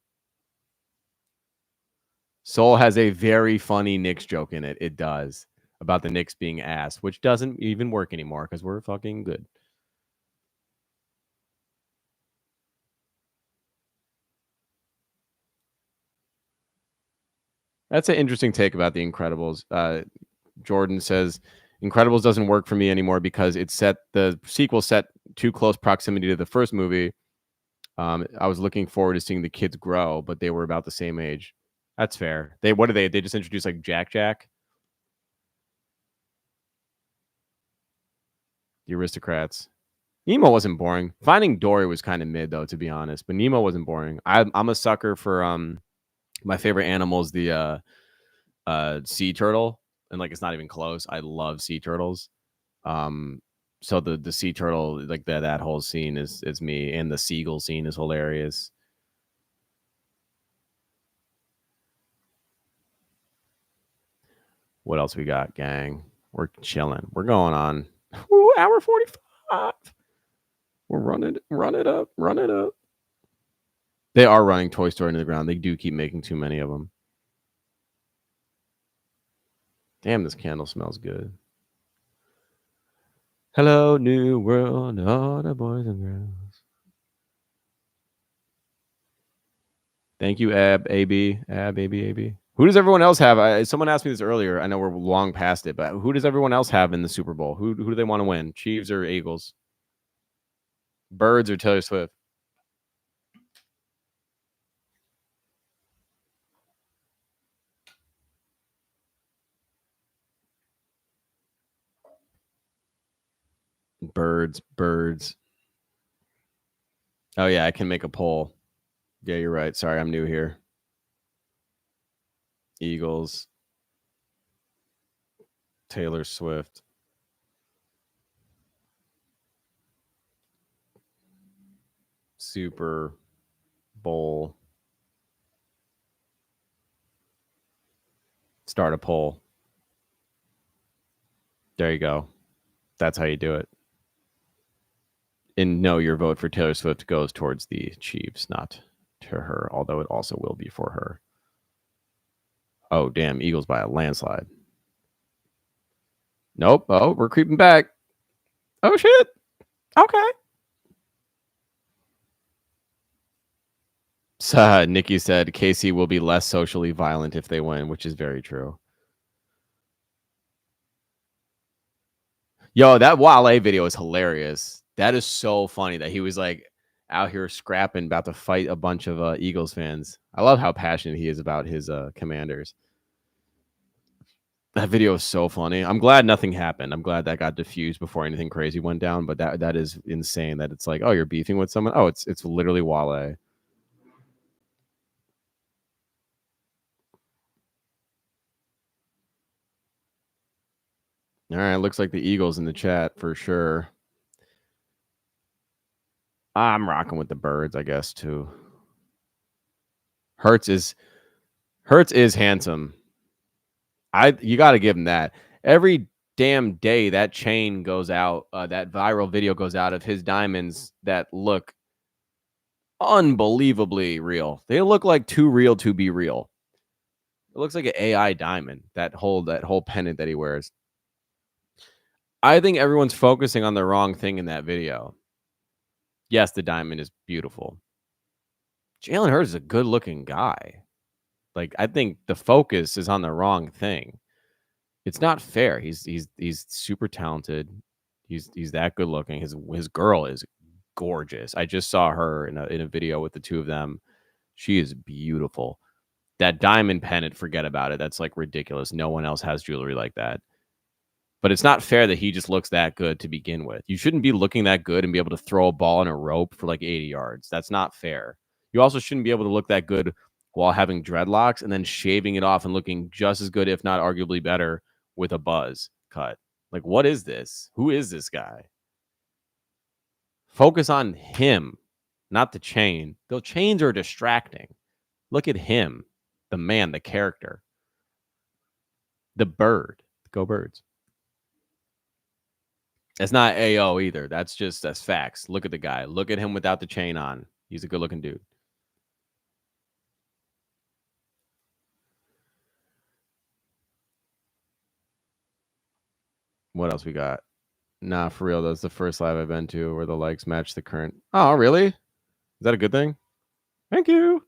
Soul has a very funny Knicks joke in it. It does. About the Knicks being ass, which doesn't even work anymore because we're fucking good. That's an interesting take about The Incredibles. Jordan says Incredibles doesn't work for me anymore because the sequel set too close proximity to the first movie. I was looking forward to seeing the kids grow, but they were about the same age. That's fair. What are they? They just introduced like Jack, the Aristocrats. Nemo wasn't boring. Finding Dory was kind of mid though, to be honest. But Nemo wasn't boring. I'm a sucker for my favorite animal is the sea turtle, and like it's not even close. I love sea turtles. So the sea turtle, like that whole scene is me, and the seagull scene is hilarious. What else we got, gang? We're chilling. We're going on hour 45. We're run it up. They are running Toy Story into the ground. They do keep making too many of them. Damn, this candle smells good. Hello, new world, all the boys and girls. Thank you, AB. Who does everyone else have? Someone asked me this earlier. I know we're long past it, but who does everyone else have in the Super Bowl? Who do they want to win? Chiefs or Eagles? Birds or Taylor Swift? Birds. Oh, yeah, I can make a poll. Yeah, you're right. Sorry, I'm new here. Eagles. Taylor Swift. Super Bowl. Start a poll. There you go. That's how you do it. And no, your vote for Taylor Swift goes towards the Chiefs, not to her, although it also will be for her. Oh, damn. Eagles by a landslide. Nope. Oh, we're creeping back. Oh, shit. Okay. So, Nikki said Casey will be less socially violent if they win, which is very true. Yo, that Wale video is hilarious. That is so funny that he was like out here scrapping, about to fight a bunch of Eagles fans. I love how passionate he is about his Commanders. That video is so funny. I'm glad nothing happened. I'm glad that got diffused before anything crazy went down. But that is insane. That it's like, oh, you're beefing with someone. Oh, it's literally Wale. All right, looks like the Eagles in the chat for sure. I'm rocking with the Birds, I guess, too. Hurts is handsome. You got to give him that. Every damn day that chain goes out, that viral video goes out of his diamonds that look unbelievably real. They look like too real to be real. It looks like an AI diamond, that whole pendant that he wears. I think everyone's focusing on the wrong thing in that video. Yes, the diamond is beautiful. Jalen Hurts is a good-looking guy. Like, I think the focus is on the wrong thing. It's not fair. He's super talented. He's that good looking. His girl is gorgeous. I just saw her in a video with the two of them. She is beautiful. That diamond pendant, forget about it. That's like ridiculous. No one else has jewelry like that. But it's not fair that he just looks that good to begin with. You shouldn't be looking that good and be able to throw a ball in a rope for like 80 yards. That's not fair. You also shouldn't be able to look that good while having dreadlocks and then shaving it off and looking just as good, if not arguably better, with a buzz cut. Like, what is this? Who is this guy? Focus on him, not the chain. The chains are distracting. Look at him, the man, the character, the bird. Go Birds. It's not AO either. That's facts. Look at the guy. Look at him without the chain on. He's a good looking dude. What else we got? Nah, for real. That's the first live I've been to where the likes match the current. Oh, really? Is that a good thing? Thank you.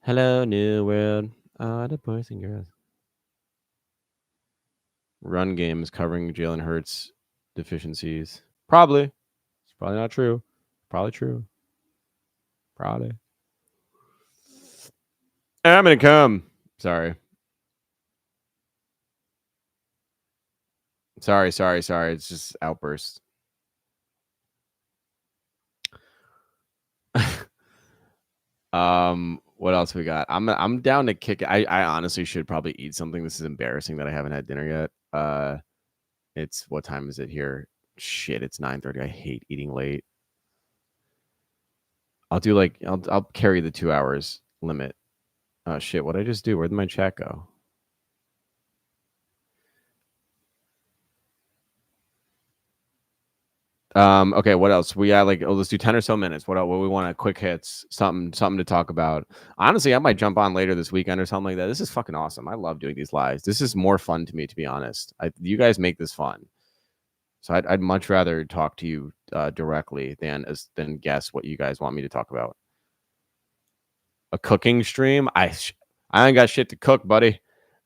Hello, new world. The boys and girls. Run game is covering Jalen Hurts deficiencies. Probably. It's probably not true. Probably true. Probably. I'm gonna come. Sorry. Sorry. It's just outbursts. What else we got? I'm down to kick it. I honestly should probably eat something. This is embarrassing that I haven't had dinner yet. It's what time is it here? Shit, it's 9:30. I hate eating late. I'll carry the 2 hours limit. Oh shit, what'd I just do? Where'd my chat go? Okay, what else? We got let's do 10 or so minutes. What else? What we want? Quick hits, something to talk about. Honestly, I might jump on later this weekend or something like that. This is fucking awesome. I love doing these lives. This is more fun to me, to be honest. You guys make this fun. So I'd much rather talk to you directly than guess what you guys want me to talk about. A cooking stream? I ain't got shit to cook, buddy.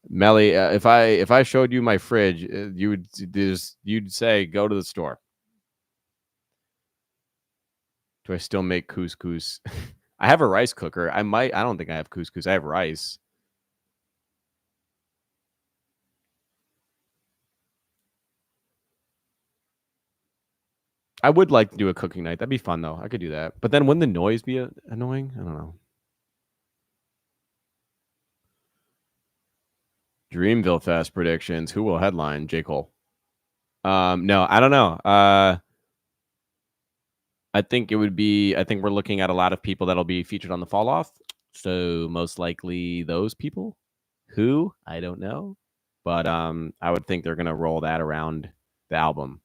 Melly, if I showed you my fridge, you'd say go to the store. Do I still make couscous? I have a rice cooker. I don't think I have couscous. I have rice. I would like to do a cooking night. That'd be fun, though. I could do that. But then wouldn't the noise be annoying? I don't know. Dreamville Fest predictions. Who will headline? J. Cole. No, I don't know. I think we're looking at a lot of people that'll be featured on the Fall Off. So most likely those people. Who? I don't know. But I would think they're gonna roll that around the album.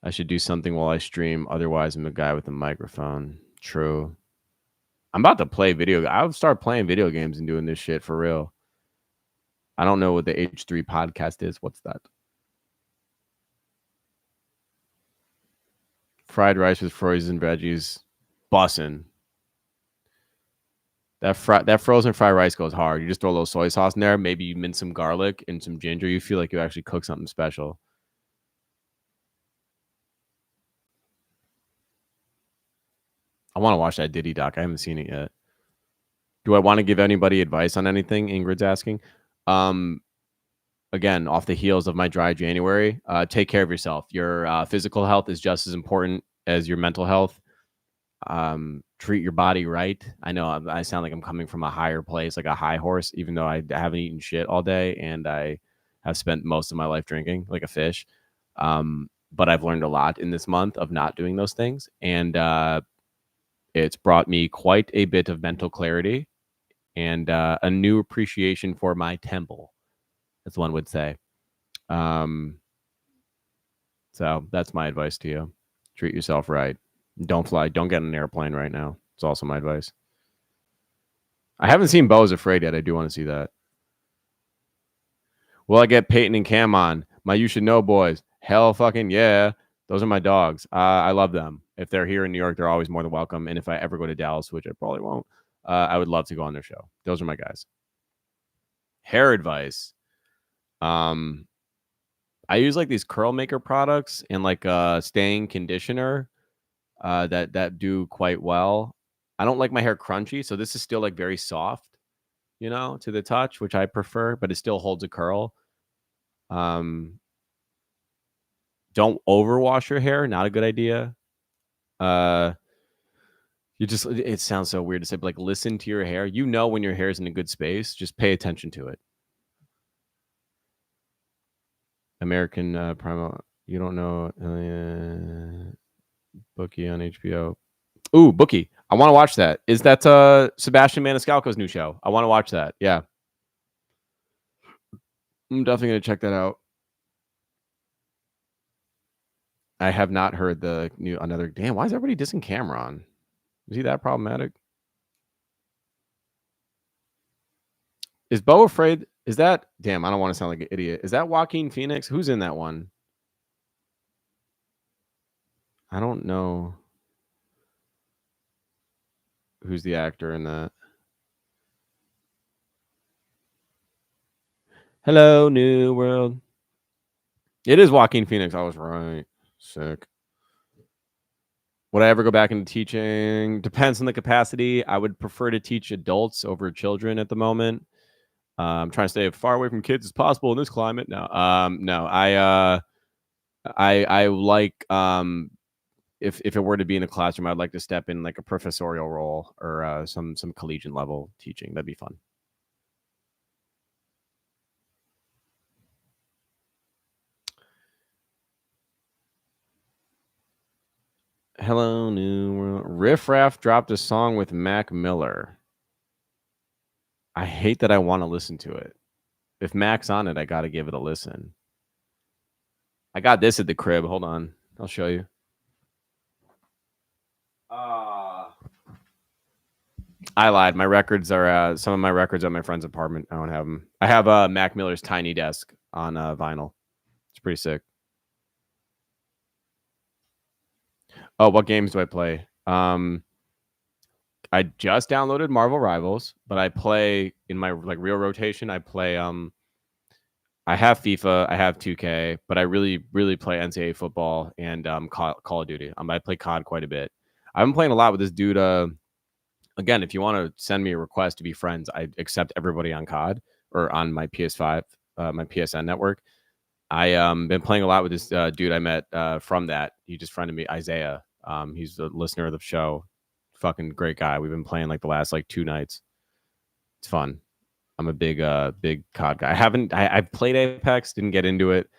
I should do something while I stream. Otherwise, I'm a guy with a microphone. True. I'm about to play video. I'll start playing video games and doing this shit for real. I don't know what the H3 podcast is. What's that? Fried rice with frozen veggies. Bussin'. That frozen fried rice goes hard. You just throw a little soy sauce in there. Maybe you mince some garlic and some ginger. You feel like you actually cook something special. I want to watch that Diddy doc. I haven't seen it yet. Do I want to give anybody advice on anything? Ingrid's asking. Again, off the heels of my dry January, take care of yourself. Your physical health is just as important as your mental health. Treat your body right. I know I sound like I'm coming from a higher place, like a high horse, even though I haven't eaten shit all day and I have spent most of my life drinking like a fish. But I've learned a lot in this month of not doing those things. And it's brought me quite a bit of mental clarity and a new appreciation for my temple, as one would say. So that's my advice to you. Treat yourself right. Don't fly. Don't get on an airplane right now. It's also my advice. I haven't seen Bo is Afraid yet. I do want to see that. Will I get Peyton and Cam on? My You Should Know boys. Hell fucking yeah. Those are my dogs. I love them. If they're here in New York, they're always more than welcome. And if I ever go to Dallas, which I probably won't, I would love to go on their show. Those are my guys. Hair advice. I use like these curl maker products and like staying conditioner that do quite well. I don't like my hair crunchy, so this is still like very soft, to the touch, which I prefer, but it still holds a curl. Don't overwash your hair. Not a good idea. It sounds so weird to say, but like listen to your hair. When your hair is in a good space, just pay attention to it. American Primal. You don't know Bookie on HBO. Ooh, Bookie. I want to watch that. Is that Sebastian Maniscalco's new show? I want to watch that. Yeah. I'm definitely going to check that out. I have not heard the new another. Damn, why is everybody dissing Cameron? Is he that problematic? Is Bo afraid? Is that damn? I don't want to sound like an idiot. Is that Joaquin Phoenix? Who's in that one? I don't know who's the actor in that. Hello, New World. It is Joaquin Phoenix. I was right. Sick. Would I ever go back into teaching? Depends on the capacity. I would prefer to teach adults over children at the moment. I'm trying to stay as far away from kids as possible in this climate. No, no. I like if it were to be in a classroom, I'd like to step in like a professorial role or some collegiate level teaching. That'd be fun. Hello, New World. Riff Raff dropped a song with Mac Miller. I hate that I want to listen to it. If Mac's on it, I got to give it a listen. I got this at the crib. Hold on. I'll show you. I lied. My records are some of my records at my friend's apartment. I don't have them. I have Mac Miller's Tiny Desk on vinyl. It's pretty sick. Oh, what games do I play? I just downloaded Marvel Rivals, but I play in my like real rotation. I play I have FIFA, I have 2K, but I really play NCAA football and Call of Duty. I play COD quite a bit. I've been playing a lot with this dude. Again, if you want to send me a request to be friends, I accept everybody on COD or on my PS5, my PSN network. I been playing a lot with this dude I met from that. He just friended me, Isaiah. He's the listener of the show. Fucking great guy. We've been playing like the last like 2 nights. It's fun. I'm a big COD guy. I've played Apex, didn't get into it.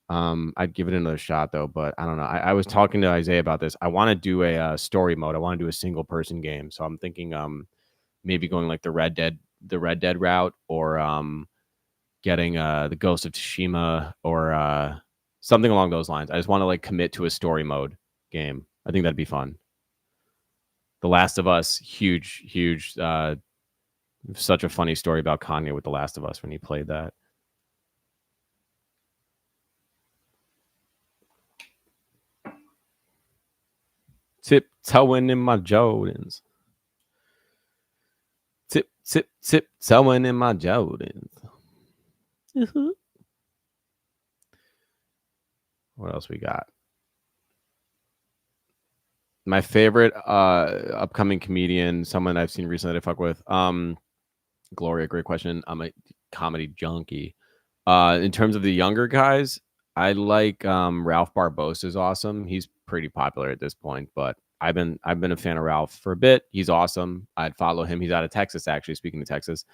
I'd give it another shot though, but I don't know. I was talking to Isaiah about this. I want to do a story mode. I want to do a single person game. So I'm thinking maybe going like the Red Dead route or getting the Ghost of Tsushima or something along those lines. I just want to like commit to a story mode game. I think that'd be fun. The Last of Us, huge such a funny story about Kanye with The Last of Us when he played that. Tiptoeing in my Jordans. Tiptoeing in my Jordans. What else we got? My favorite upcoming comedian, someone I've seen recently that I fuck with. Gloria, great question. I'm a comedy junkie. In terms of the younger guys, I like Ralph Barbosa is awesome. He's pretty popular at this point, but I've been a fan of Ralph for a bit. He's awesome. I'd follow him. He's out of Texas, actually. Speaking of Texas,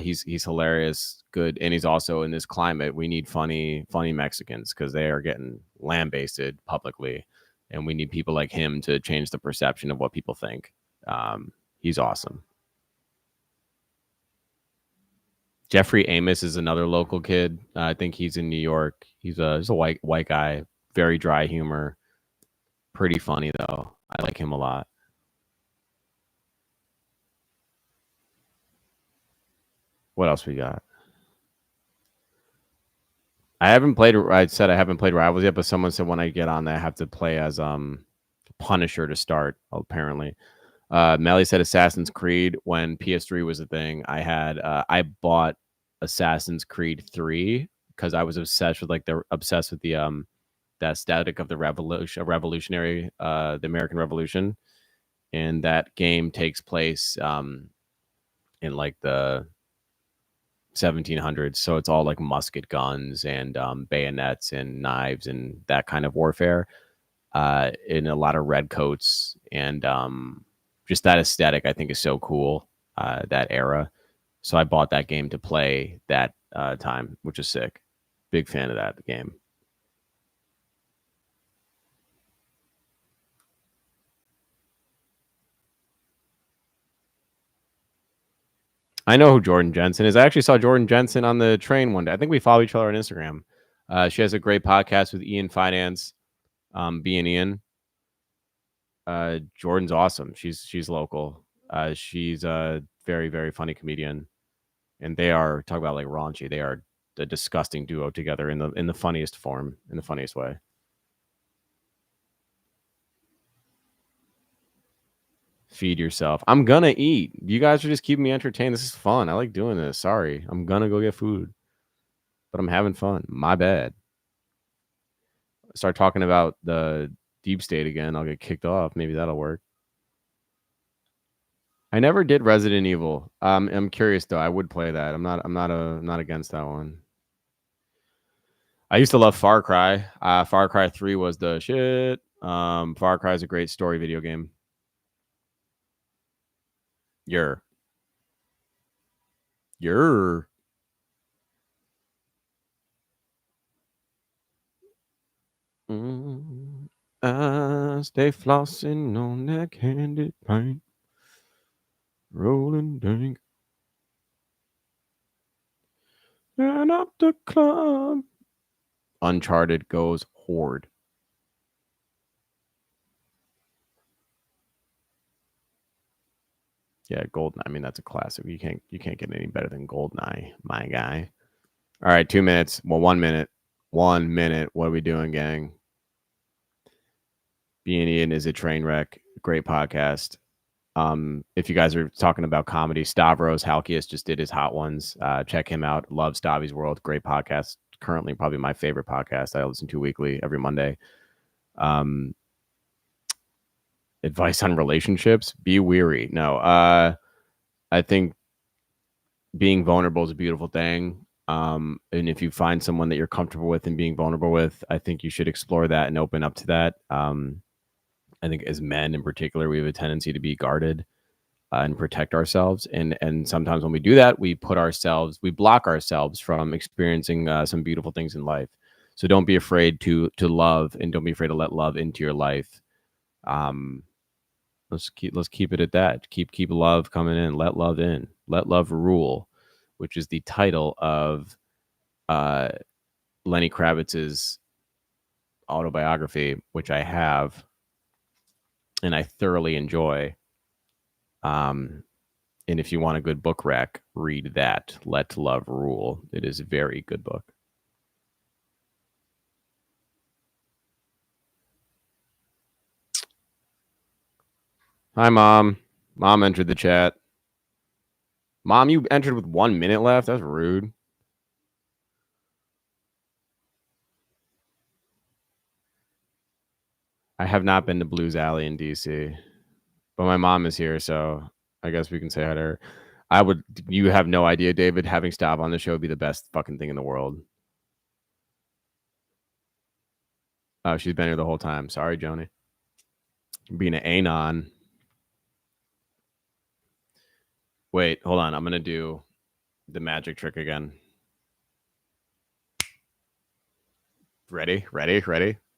he's hilarious, good, and he's also in this climate. We need funny Mexicans because they are getting lambasted publicly, and we need people like him to change the perception of what people think. He's awesome. Jeffrey Amos is another local kid. I think he's in New York. He's a white guy, very dry humor, pretty funny though. I like him a lot. What else we got? I haven't played. I said I haven't played Rivals yet, but someone said when I get on that, I have to play as Punisher to start. Apparently, Melly said Assassin's Creed when PS3 was a thing. I bought Assassin's Creed 3 because I was obsessed with the aesthetic of the revolutionary the American Revolution, and that game takes place in like the 1700s, so it's all like musket guns and bayonets and knives and that kind of warfare in a lot of red coats and just that aesthetic I think is so cool, that era. So I bought that game to play that time, which is sick. Big fan of that game. I know who Jordan Jensen is. I actually saw Jordan Jensen on the train one day. I think we follow each other on Instagram. She has a great podcast with Ian Finance, being Ian. Jordan's awesome. She's local. She's a very, very funny comedian, and they are, talk about like raunchy. They are a disgusting duo together in the funniest form, in the funniest way. Feed yourself. I'm gonna eat. You guys are just keeping me entertained. This is fun. I like doing this. Sorry, I'm gonna go get food, but I'm having fun. My bad. Start talking about the deep state again, I'll get kicked off. Maybe that'll work. I never did Resident Evil. I'm curious though. I would play that. I'm not against that one. I used to love Far Cry. Far Cry 3 was the shit. Far Cry is a great story video game. You're. I stay flossing on that candy paint. Rolling dank. And up the club. Uncharted goes Horde. Yeah, Goldeneye. I mean, that's a classic. You can't get any better than Goldeneye, my guy. All right, 2 minutes. Well, 1 minute. 1 minute. What are we doing, gang? Being Ian is a train wreck. Great podcast. If you guys are talking about comedy, Stavros Halkias just did his hot ones. Check him out. Love Stavi's World. Great podcast. Currently, probably my favorite podcast. I listen to weekly every Monday. Advice on relationships: be weary. No, I think being vulnerable is a beautiful thing. And if you find someone that you're comfortable with and being vulnerable with, I think you should explore that and open up to that. I think as men in particular, we have a tendency to be guarded and protect ourselves. And sometimes when we do that, we block ourselves from experiencing some beautiful things in life. So don't be afraid to love, and don't be afraid to let love into your life. Let's keep it at that. Keep love coming in. Let love in. Let love rule, which is the title of Lenny Kravitz's autobiography, which I have and I thoroughly enjoy. And if you want a good book rack, read that. Let Love Rule. It is a very good book. Hi, Mom. Mom entered the chat. Mom, you entered with 1 minute left? That's rude. I have not been to Blues Alley in DC, but my mom is here, so I guess we can say hi to her. You have no idea, David, having Stav on the show would be the best fucking thing in the world. Oh, she's been here the whole time. Sorry, Joni. Being an anon. Wait, hold on. I'm going to do the magic trick again. Ready?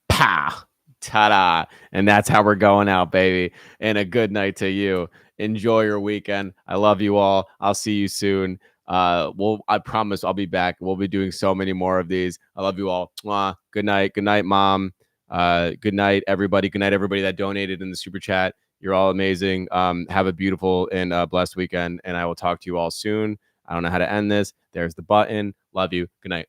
Pow! Ta-da! And that's how we're going out, baby. And a good night to you. Enjoy your weekend. I love you all. I'll see you soon. I promise I'll be back. We'll be doing so many more of these. I love you all. Mwah. Good night. Good night, Mom. Good night, everybody. Good night, everybody that donated in the super chat. You're all amazing. Have a beautiful and blessed weekend. And I will talk to you all soon. I don't know how to end this. There's the button. Love you. Good night.